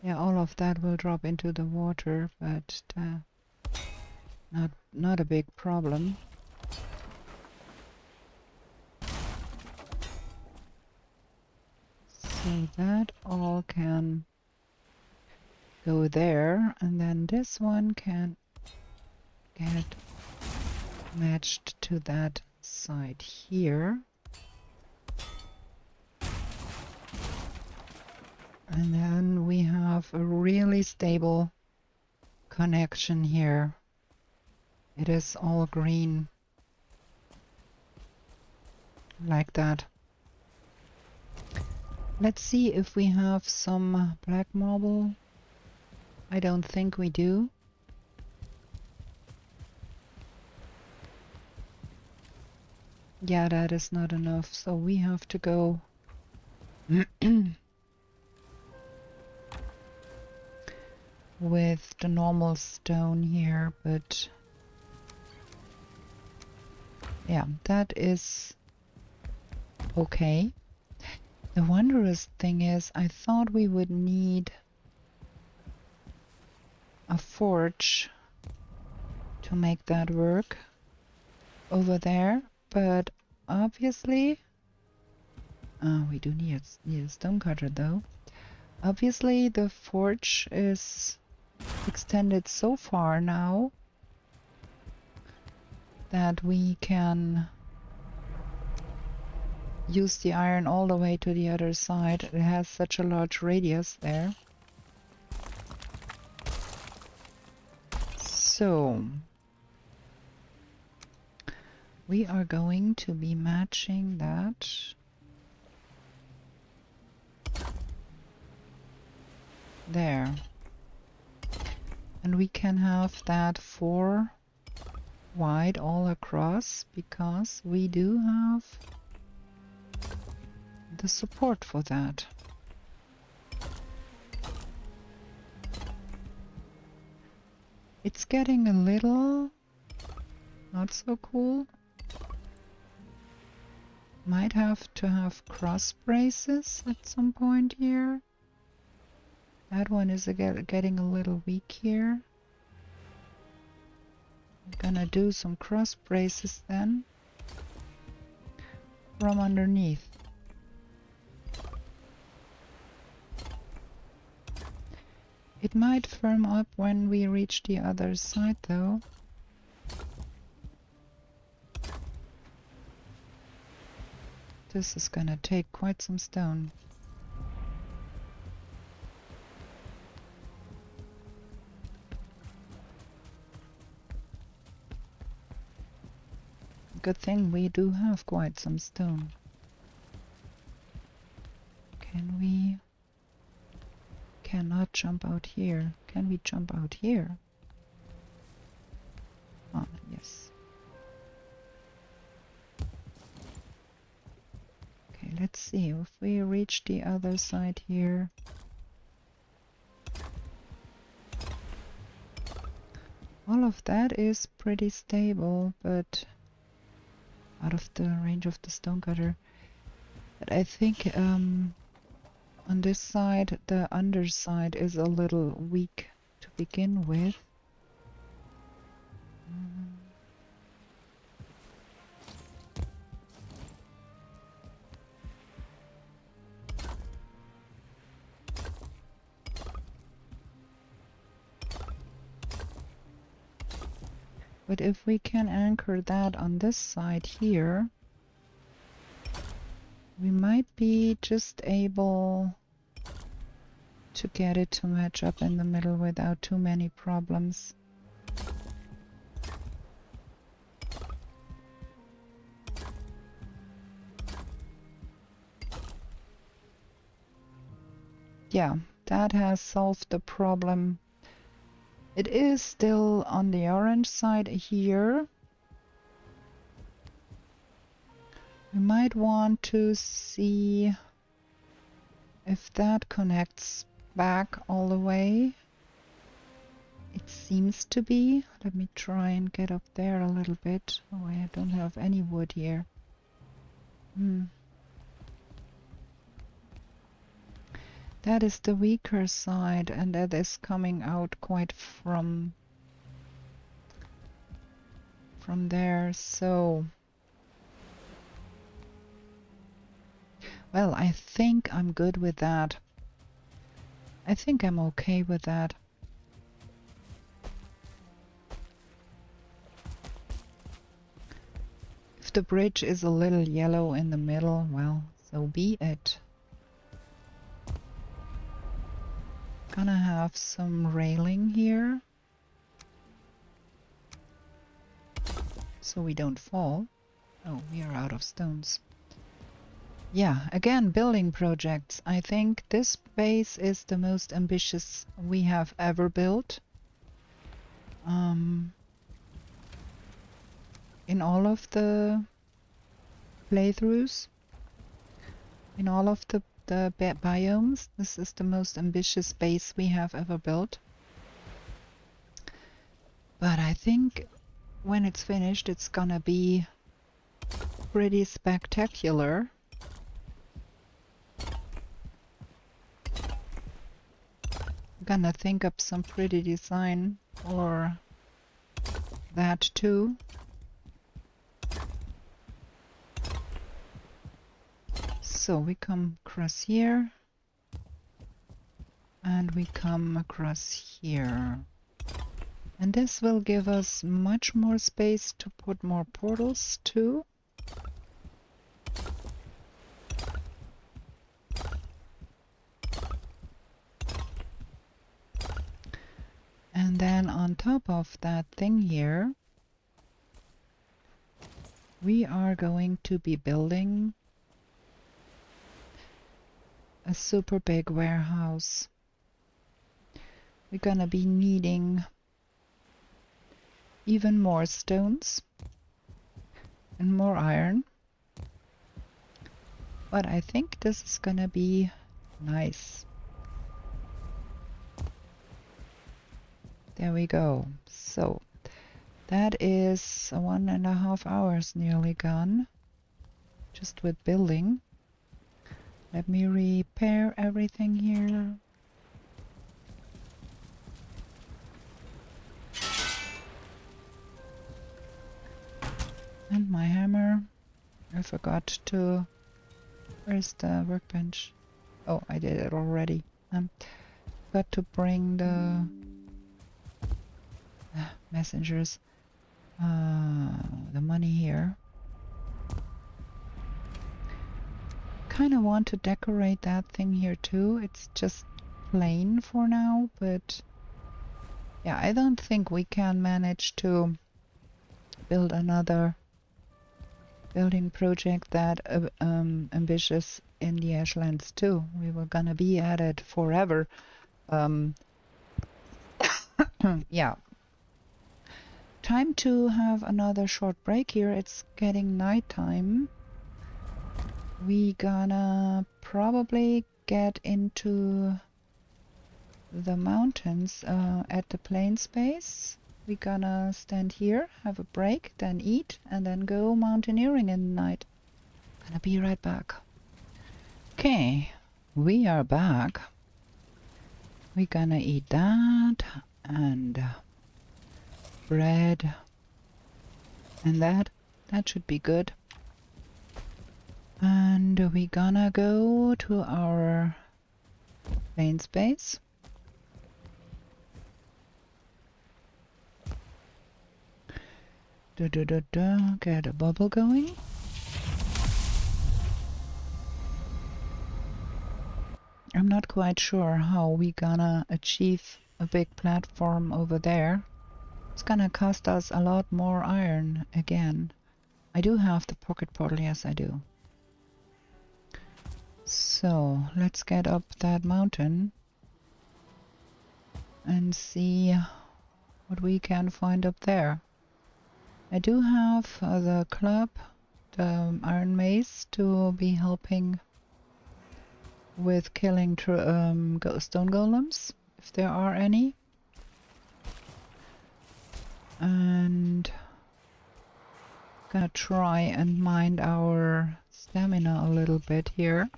Yeah, all of that will drop into the water, but not a big problem. So that all can go there, and then this one can get matched to that side here. And then we have a really stable connection here. It is all green like that. Let's see if we have some black marble. I don't think we do. Yeah, that is not enough, so we have to go with the normal stone here, but yeah, that is okay. The wondrous thing is, I thought we would need a forge to make that work over there, but obviously we do need a stone cutter though. Obviously the forge is extended so far now that we can use the iron all the way to the other side. It has such a large radius there. So we are going to be matching that there. And we can have that 4 wide all across because we do have the support for that. It's getting a little not so cool. Might have to have cross braces at some point here. That one is getting a little weak here. I'm gonna do some cross braces then from underneath. It might firm up when we reach the other side though. This is gonna take quite some stone. Good thing we do have quite some stone. Can we... cannot jump out here. Can we jump out here? Ah, yes. Okay, let's see if we reach the other side here. All of that is pretty stable, but out of the range of the stonecutter. But I think on this side, the underside is a little weak to begin with. But if we can anchor that on this side here, we might be just able to get it to match up in the middle without too many problems. Yeah, that has solved the problem. It is still on the orange side here. We might want to see if that connects back all the way. It seems to be. Let me try and get up there a little bit. Oh, I don't have any wood here. That is the weaker side, and that is coming out quite from there, so... Well, I think I'm good with that. I think I'm okay with that. If the bridge is a little yellow in the middle, well, so be it. Gonna have some railing here, so we don't fall. Oh, we are out of stones. Yeah, again, building projects. I think this base is the most ambitious we have ever built. In all of the playthroughs, in all of the biomes, this is the most ambitious base we have ever built. But I think when it's finished, it's gonna be pretty spectacular. Gonna think up some pretty design for that too. So we come across here and we come across here, and this will give us much more space to put more portals too. And then on top of that thing here, we are going to be building a super big warehouse. We're gonna be needing even more stones and more iron. But I think this is gonna be nice. There we go. So that is 1.5 hours nearly gone just with building. Let me repair everything here. And my hammer. I forgot to... Where's the workbench? Oh, I did it already. Got to bring the messengers. The money here. Kind of want to decorate that thing here too. It's just plain for now, but yeah, I don't think we can manage to build another building project that ambitious in the Ashlands too. We were gonna be at it forever. Yeah. Time to have another short break here. It's getting nighttime. We gonna probably get into the mountains at the plain space. We gonna stand here, have a break, then eat, and then go mountaineering in the night. Gonna be right back. Okay, we are back. We gonna eat that and bread and that should be good. And we gonna go to our plain space. Get a bubble going. I'm not quite sure how we gonna achieve a big platform over there. It's gonna cost us a lot more iron again. I do have the pocket portal, yes I do. So let's get up that mountain and see what we can find up there. I do have the club, the iron mace, to be helping with killing stone golems, if there are any. And gonna try and mind our stamina a little bit here.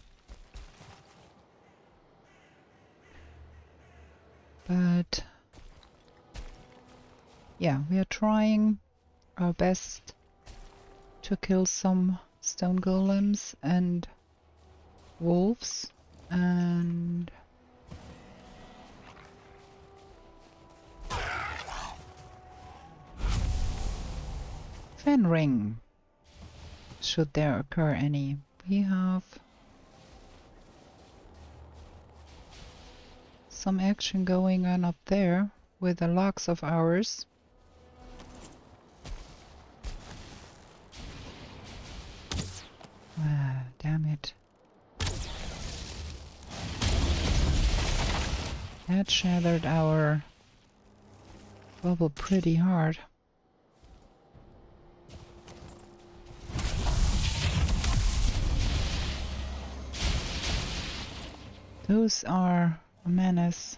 But yeah, we are trying our best to kill some stone golems and wolves, and Fenring, should there occur any. We have some action going on up there with the logs of ours. Ah, damn it. That shattered our bubble pretty hard. Those are a menace.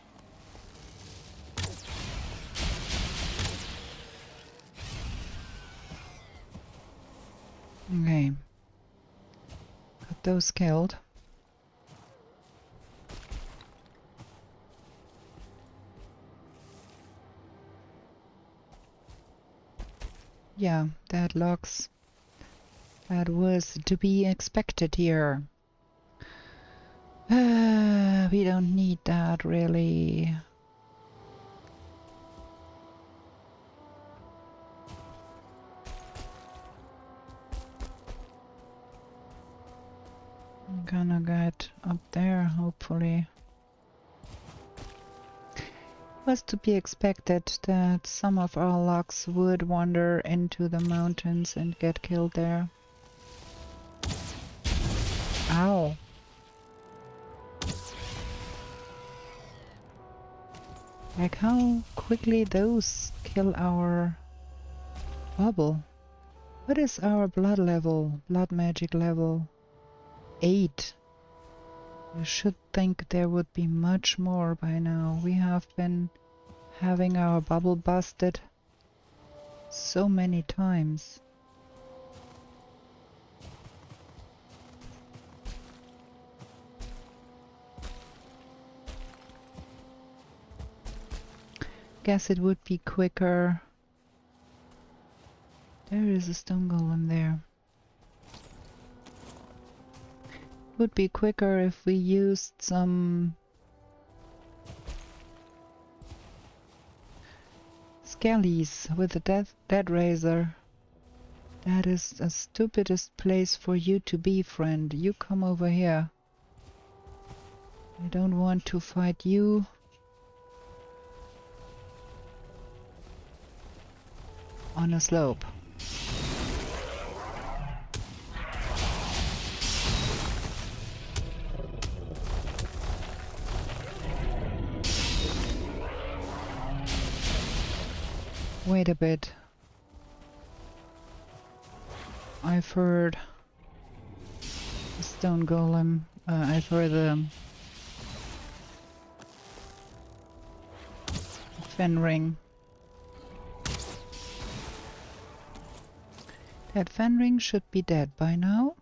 Okay. Got those killed. Yeah, that looks... that was to be expected here. We don't need that, really. I'm gonna get up there, hopefully. It was to be expected that some of our logs would wander into the mountains and get killed there. Ow! Like how quickly those kill our bubble. What is our blood level? Blood magic level? 8. You should think there would be much more by now. We have been having our bubble busted so many times. Guess it would be quicker. There is a stone golem there. Would be quicker if we used some skellies with the dead razor. That is the stupidest place for you to be, friend. You come over here. I don't want to fight you. On a slope. Wait a bit. I've heard a stone golem. I've heard a Fenring. That Fenring should be dead by now.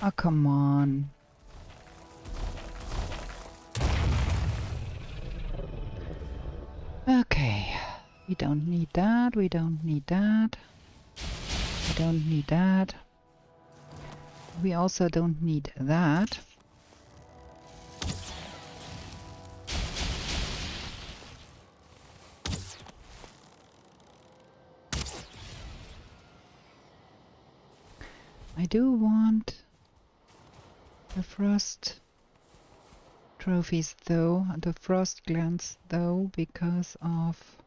Oh, come on. Okay. We don't need that. We don't need that. We don't need that. We also don't need that. I do want the frost trophies though, the frost glands though, because of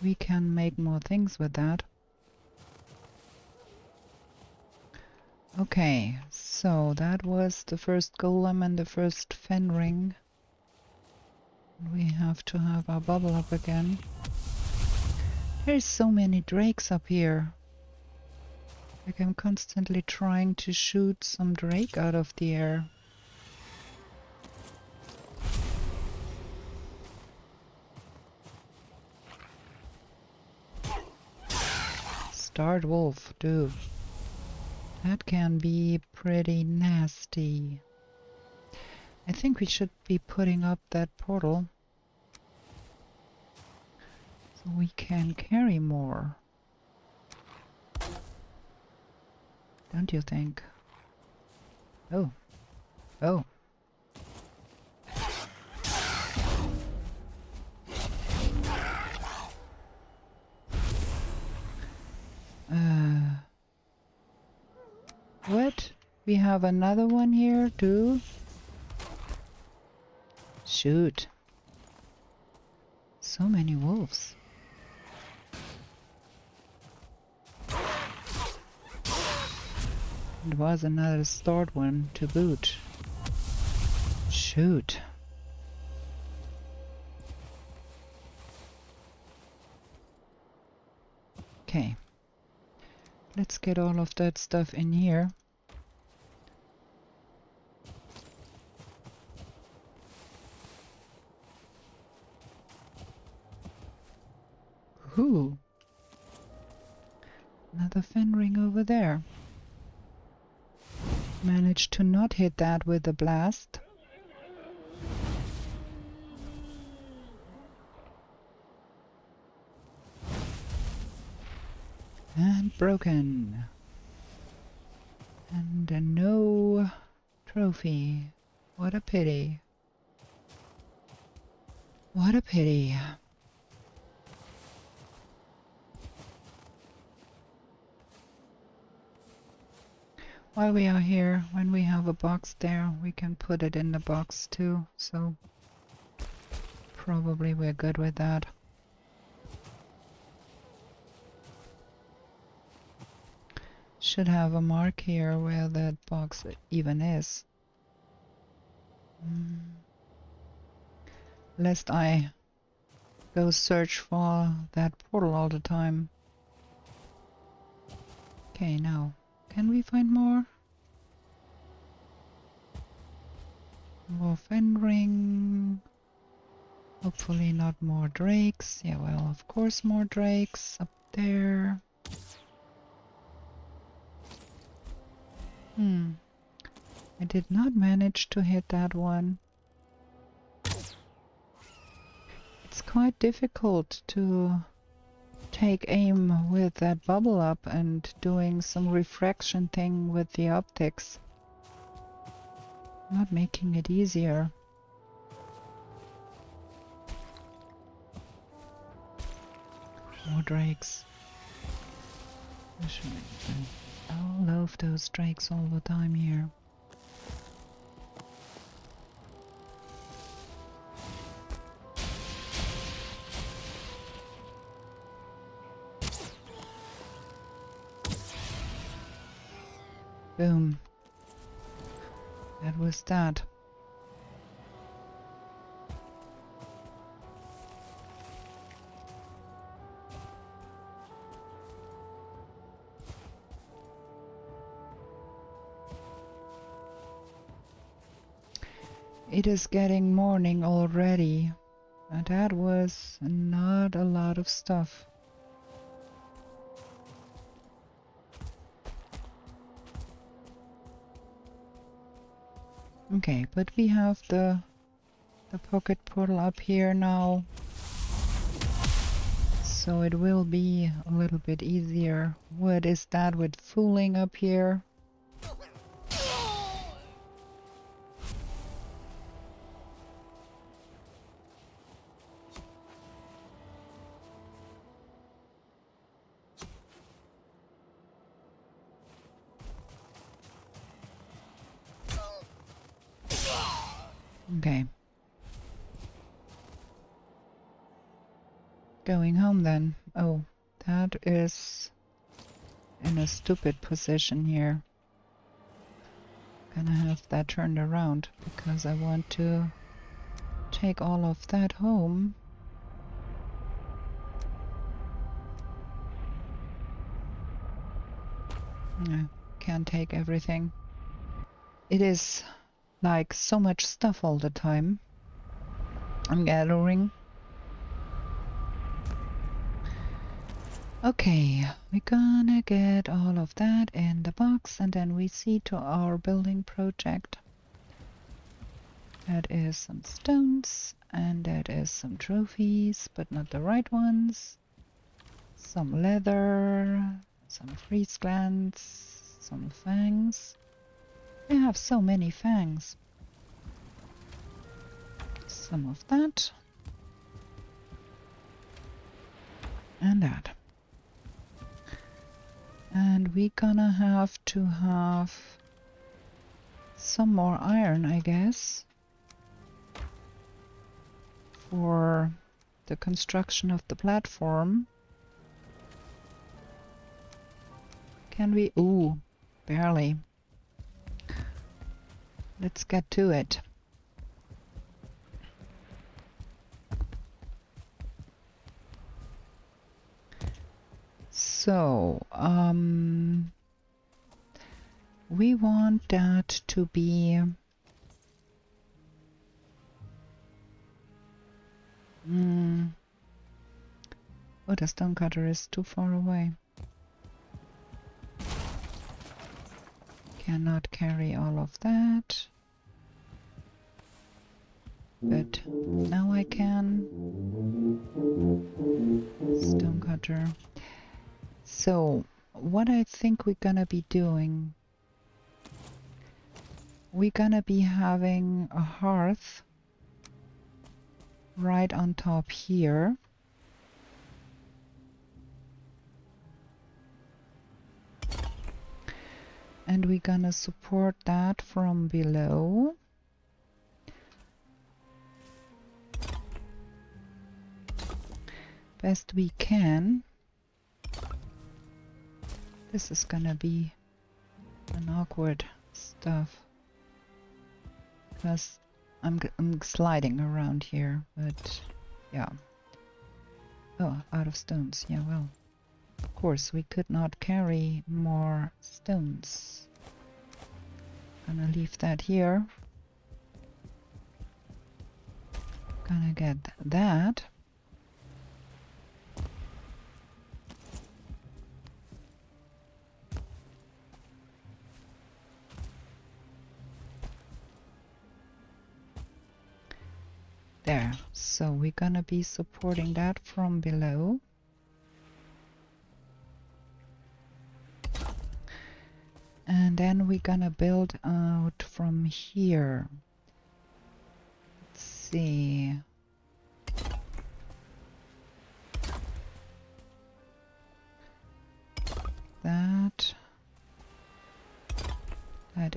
we can make more things with that. Okay, So that was the first golem and the first fen ring. We have to have our bubble up again. There's so many drakes up here. Like I'm constantly trying to shoot some drake out of the air. Starred wolf, dude. That can be pretty nasty. I think we should be putting up that portal so we can carry more. Don't you think? Oh. Oh. What? We have another one here too? Shoot. So many wolves. It was another stored one to boot. Shoot. Okay. Let's get all of that stuff in here. Ooh. Another fen ring over there. Managed to not hit that with a blast. And broken. And no trophy. What a pity. What a pity. While we are here, when we have a box there, we can put it in the box too, so probably we're good with that. Should have a mark here where that box even is. Lest I go search for that portal all the time. Okay, now, can we find more? More fen ring. Hopefully not more drakes. Yeah, well, of course more drakes up there. I did not manage to hit that one. It's quite difficult to take aim with that bubble up and doing some refraction thing with the optics. Not making it easier. More drakes. All of those drakes all the time here. Boom. That was that. It is getting morning already, and that was not a lot of stuff. Okay, but we have the pocket portal up here now, so it will be a little bit easier. What is that with fooling up here? Okay. Going home then. Oh, that is in a stupid position here. Gonna have that turned around because I want to take all of that home. I can't take everything. It is like so much stuff all the time I'm gathering. Okay, we're gonna get all of that in the box and then we see to our building project. That is some stones and that is some trophies, but not the right ones. Some leather, some freeze glands, some fangs. I have so many fangs. Some of that. And that. And we're gonna have to have some more iron, I guess, for the construction of the platform. Can we? Ooh, barely. Let's get to it. So, we want that to be oh, the stonecutter is too far away. Cannot carry all of that. But now I can. Stonecutter. So, what I think we're gonna be doing, we're gonna be having a hearth right on top here. And we're gonna support that from below. Best we can. This is gonna be an awkward stuff because I'm sliding around here, but yeah. Oh, out of stones. Yeah, well, of course we could not carry more stones. Gonna leave that here. Gonna get that. There, so we're gonna be supporting that from below. And then we're gonna build out from here. Let's see. That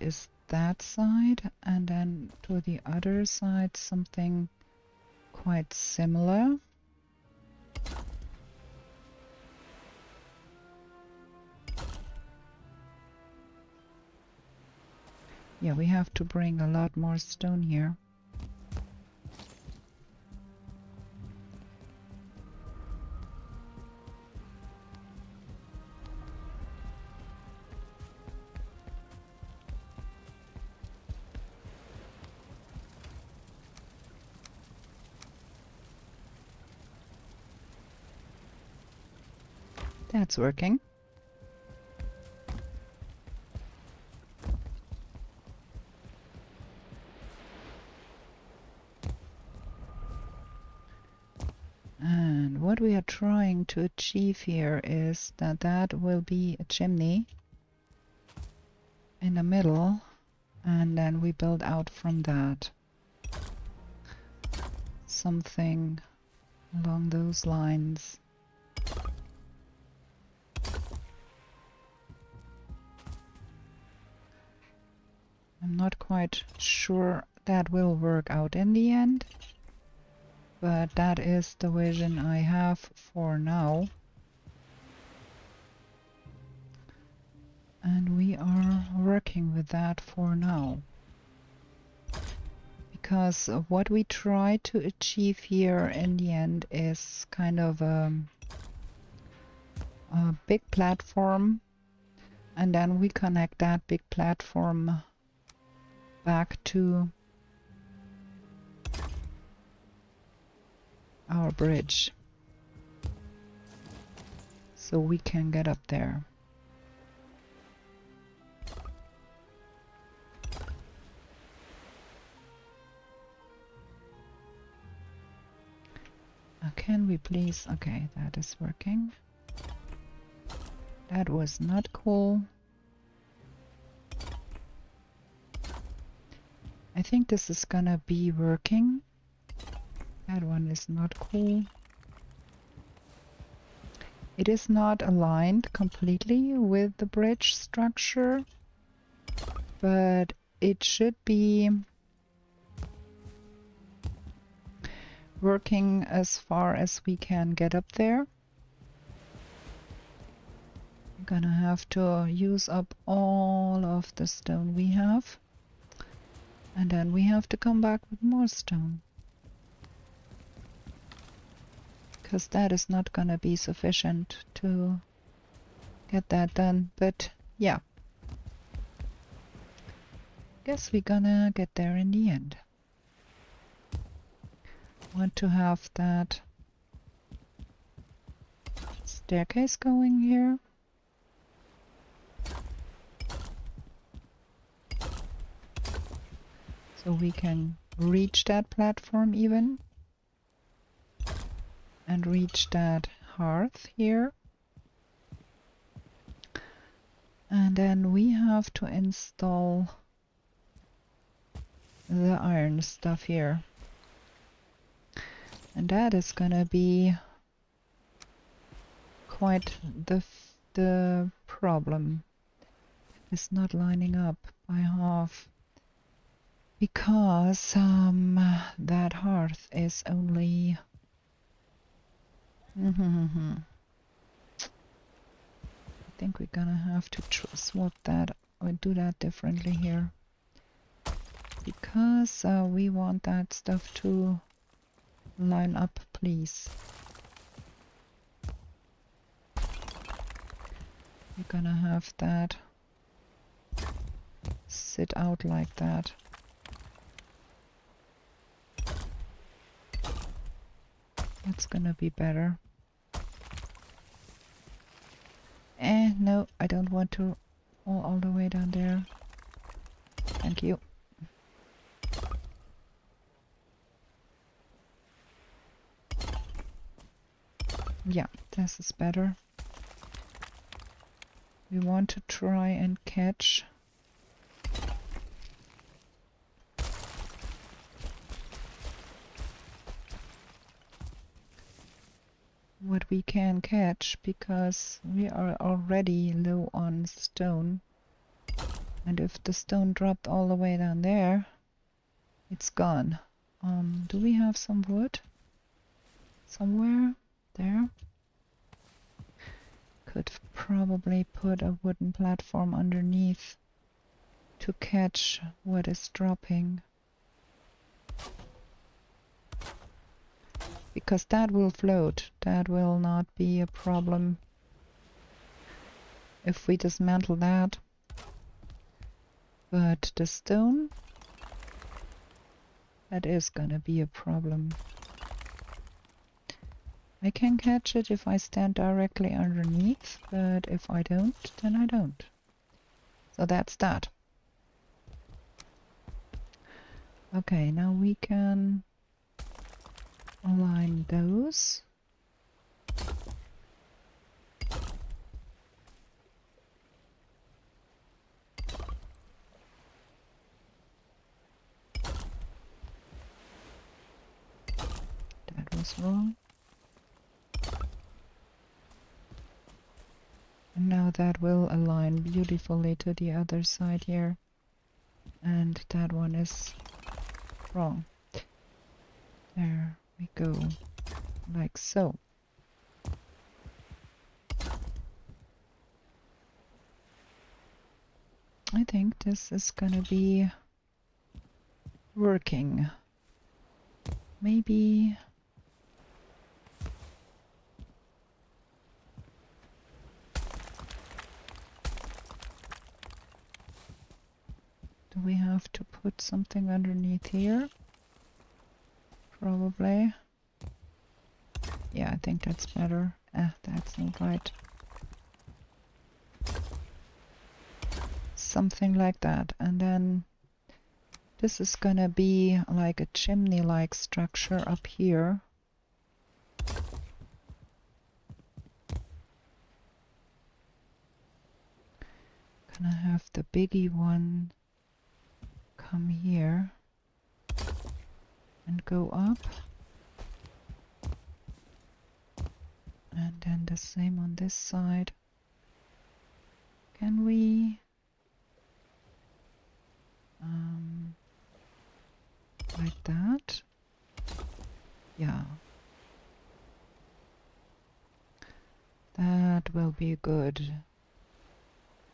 is that side, and then to the other side something quite similar. Yeah, we have to bring a lot more stone here. That's working. And what we are trying to achieve here is that that will be a chimney in the middle, and then we build out from that. Something along those lines. I'm not quite sure that will work out in the end, but that is the vision I have for now. And we are working with that for now. Because what we try to achieve here in the end is kind of a big platform, and then we connect that big platform back to our bridge so we can get up there. Can we please? Okay, that is working. That was not cool. I think this is gonna be working. That one is not cool. It is not aligned completely with the bridge structure, but it should be working as far as we can get up there. I'm gonna have to use up all of the stone we have, and then we have to come back with more stone, because that is not gonna be sufficient to get that done. But yeah, guess we're gonna get there in the end. Want to have that staircase going here. So we can reach that platform even. And reach that hearth here. And then we have to install the iron stuff here. And that is gonna be quite the problem. It's not lining up by half. Because that hearth is only... I think we're gonna have to swap that or do that differently here. Because we want that stuff to line up, please. We're gonna have that sit out like that. That's gonna be better. No, I don't want to fall all the way down there. Thank you. Yeah, this is better. We want to try and catch what we can catch, because we are already low on stone, and if the stone dropped all the way down there, it's gone. Do we have some wood somewhere there? Could probably put a wooden platform underneath to catch what is dropping. Because that will float, that will not be a problem if we dismantle that. But the stone, that is gonna be a problem. I can catch it if I stand directly underneath, but if I don't, then I don't. So that's that. Okay, now we can align those. That was wrong. And now that will align beautifully to the other side here. And that one is wrong. There we go, like so. I think this is gonna be working. Maybe do we have to put something underneath here? Probably. Yeah, I think that's better. That's not right. Something like that. And then this is gonna be like a chimney-like structure up here. Gonna have the biggie one come here and go up. And then the same on this side. Can we like that? Yeah. That will be good,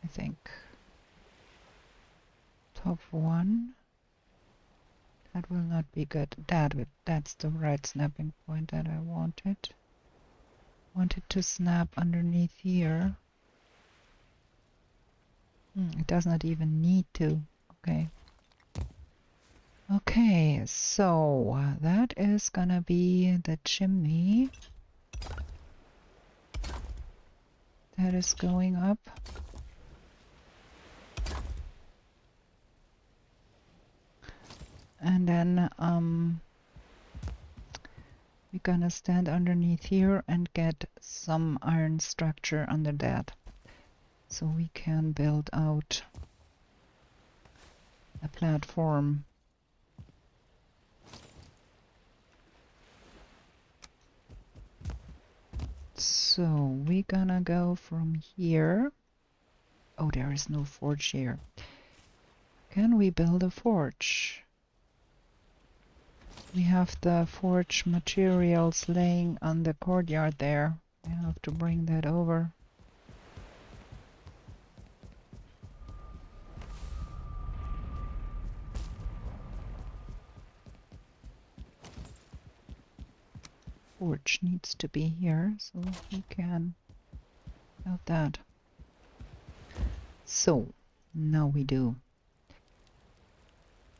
I think. Top one. That will not be good. That's the right snapping point that I wanted. Wanted to snap underneath here. It does not even need to. Okay. Okay, so that is gonna be the chimney that is going up. And then we're gonna stand underneath here and get some iron structure under that. So we can build out a platform. So we're gonna go from here. Oh, there is no forge here. Can we build a forge? We have the forge materials laying on the courtyard there. I have to bring that over. Forge needs to be here, so we can have that. So, now we do.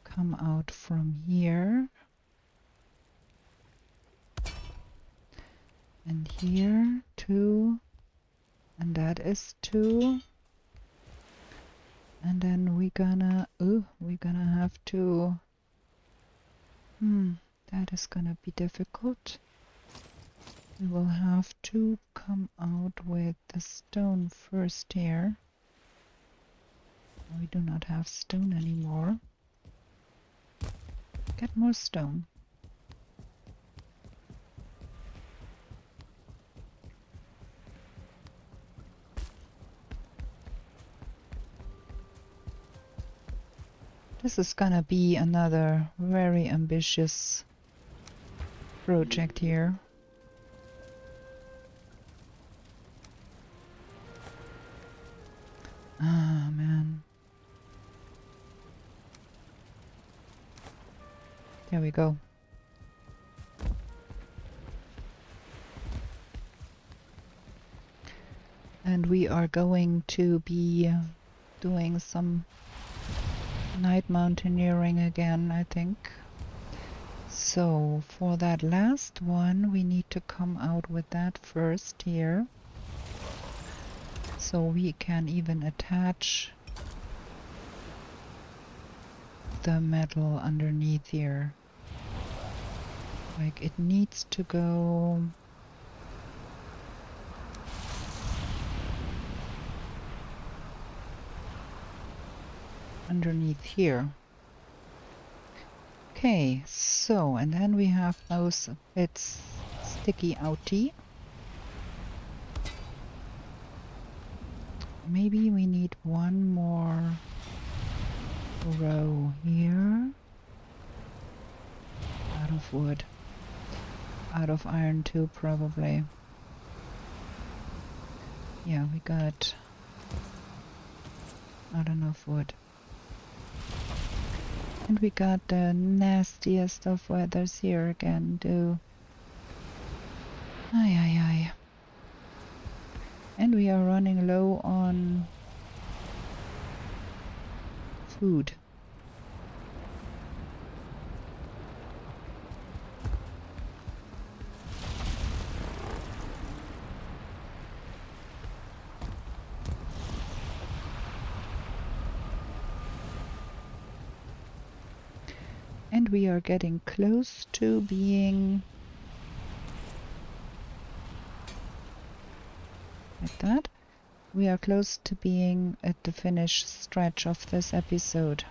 Come out from here. And here, 2. And that is 2. And then we're gonna have to... that is gonna be difficult. We will have to come out with the stone first here. We do not have stone anymore. Get more stone. This is gonna be another very ambitious project here. Ah, man. There we go. And we are going to be doing some night mountaineering again, I think. So for that last one, we need to come out with that first here. So we can even attach the metal underneath here. Like, it needs to go underneath here. Okay, so, and then we have those bits sticky outy. Maybe we need one more row here. Out of wood. Out of iron too, probably. Yeah, we got Not enough wood. And we got the nastiest of weathers here again, too. Ay, ay, ay. And we are running low on food. And we are getting close to being like that. We are close to being at the finished stretch of this episode.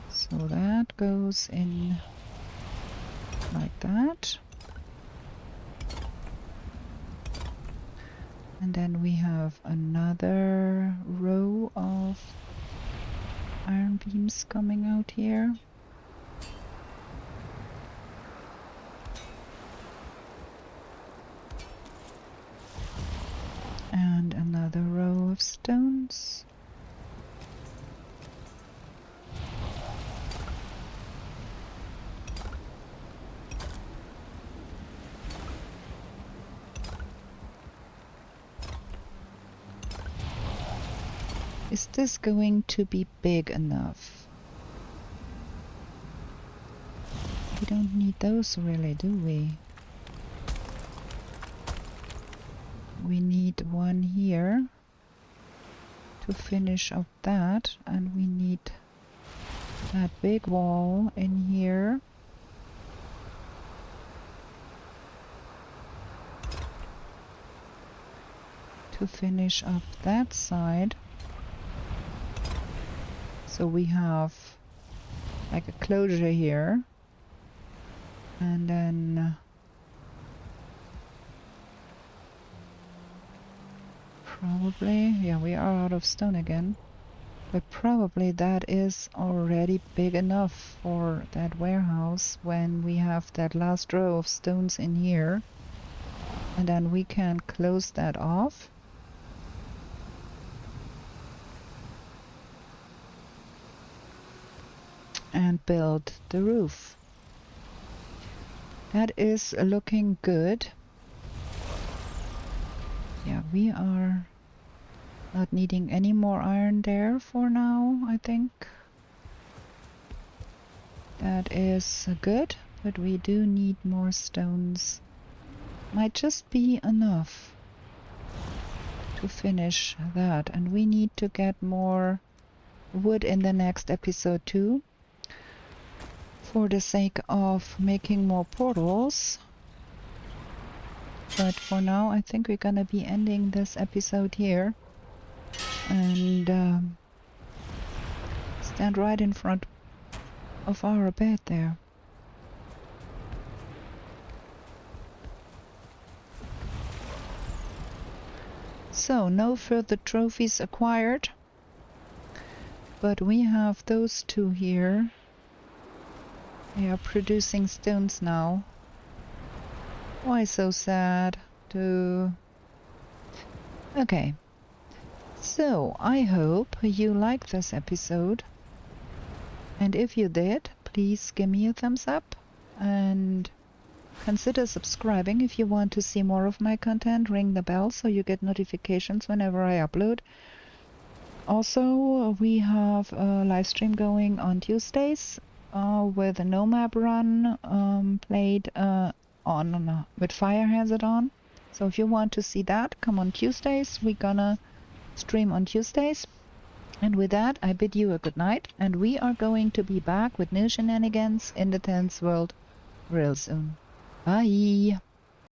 So that goes in like that. And then we have another row of iron beams coming out here. And another row of stones. Is this going to be big enough? We don't need those really, do we? We need one here to finish up that, and we need that big wall in here. To finish up that side. So we have like a closure here. And then probably, yeah, we are out of stone again, but probably that is already big enough for that warehouse when we have that last row of stones in here, and then we can close that off. And build the roof. That is looking good. Yeah, we are not needing any more iron there for now, I think. That is good, but we do need more stones. Might just be enough to finish that, and we need to get more wood in the next episode too, for the sake of making more portals. But for now, I think we're gonna be ending this episode here, and stand right in front of our bed there. So, no further trophies acquired, but we have those two here. They are producing stones now. Why so sad? Okay. So, I hope you liked this episode. And if you did, please give me a thumbs up. And consider subscribing if you want to see more of my content. Ring the bell so you get notifications whenever I upload. Also, we have a live stream going on Tuesdays. With a no map run played with Fire Hazard on. So if you want to see that, come on Tuesdays. We're gonna stream on Tuesdays. And with that, I bid you a good night, and we are going to be back with new shenanigans in the testworld real soon. Bye!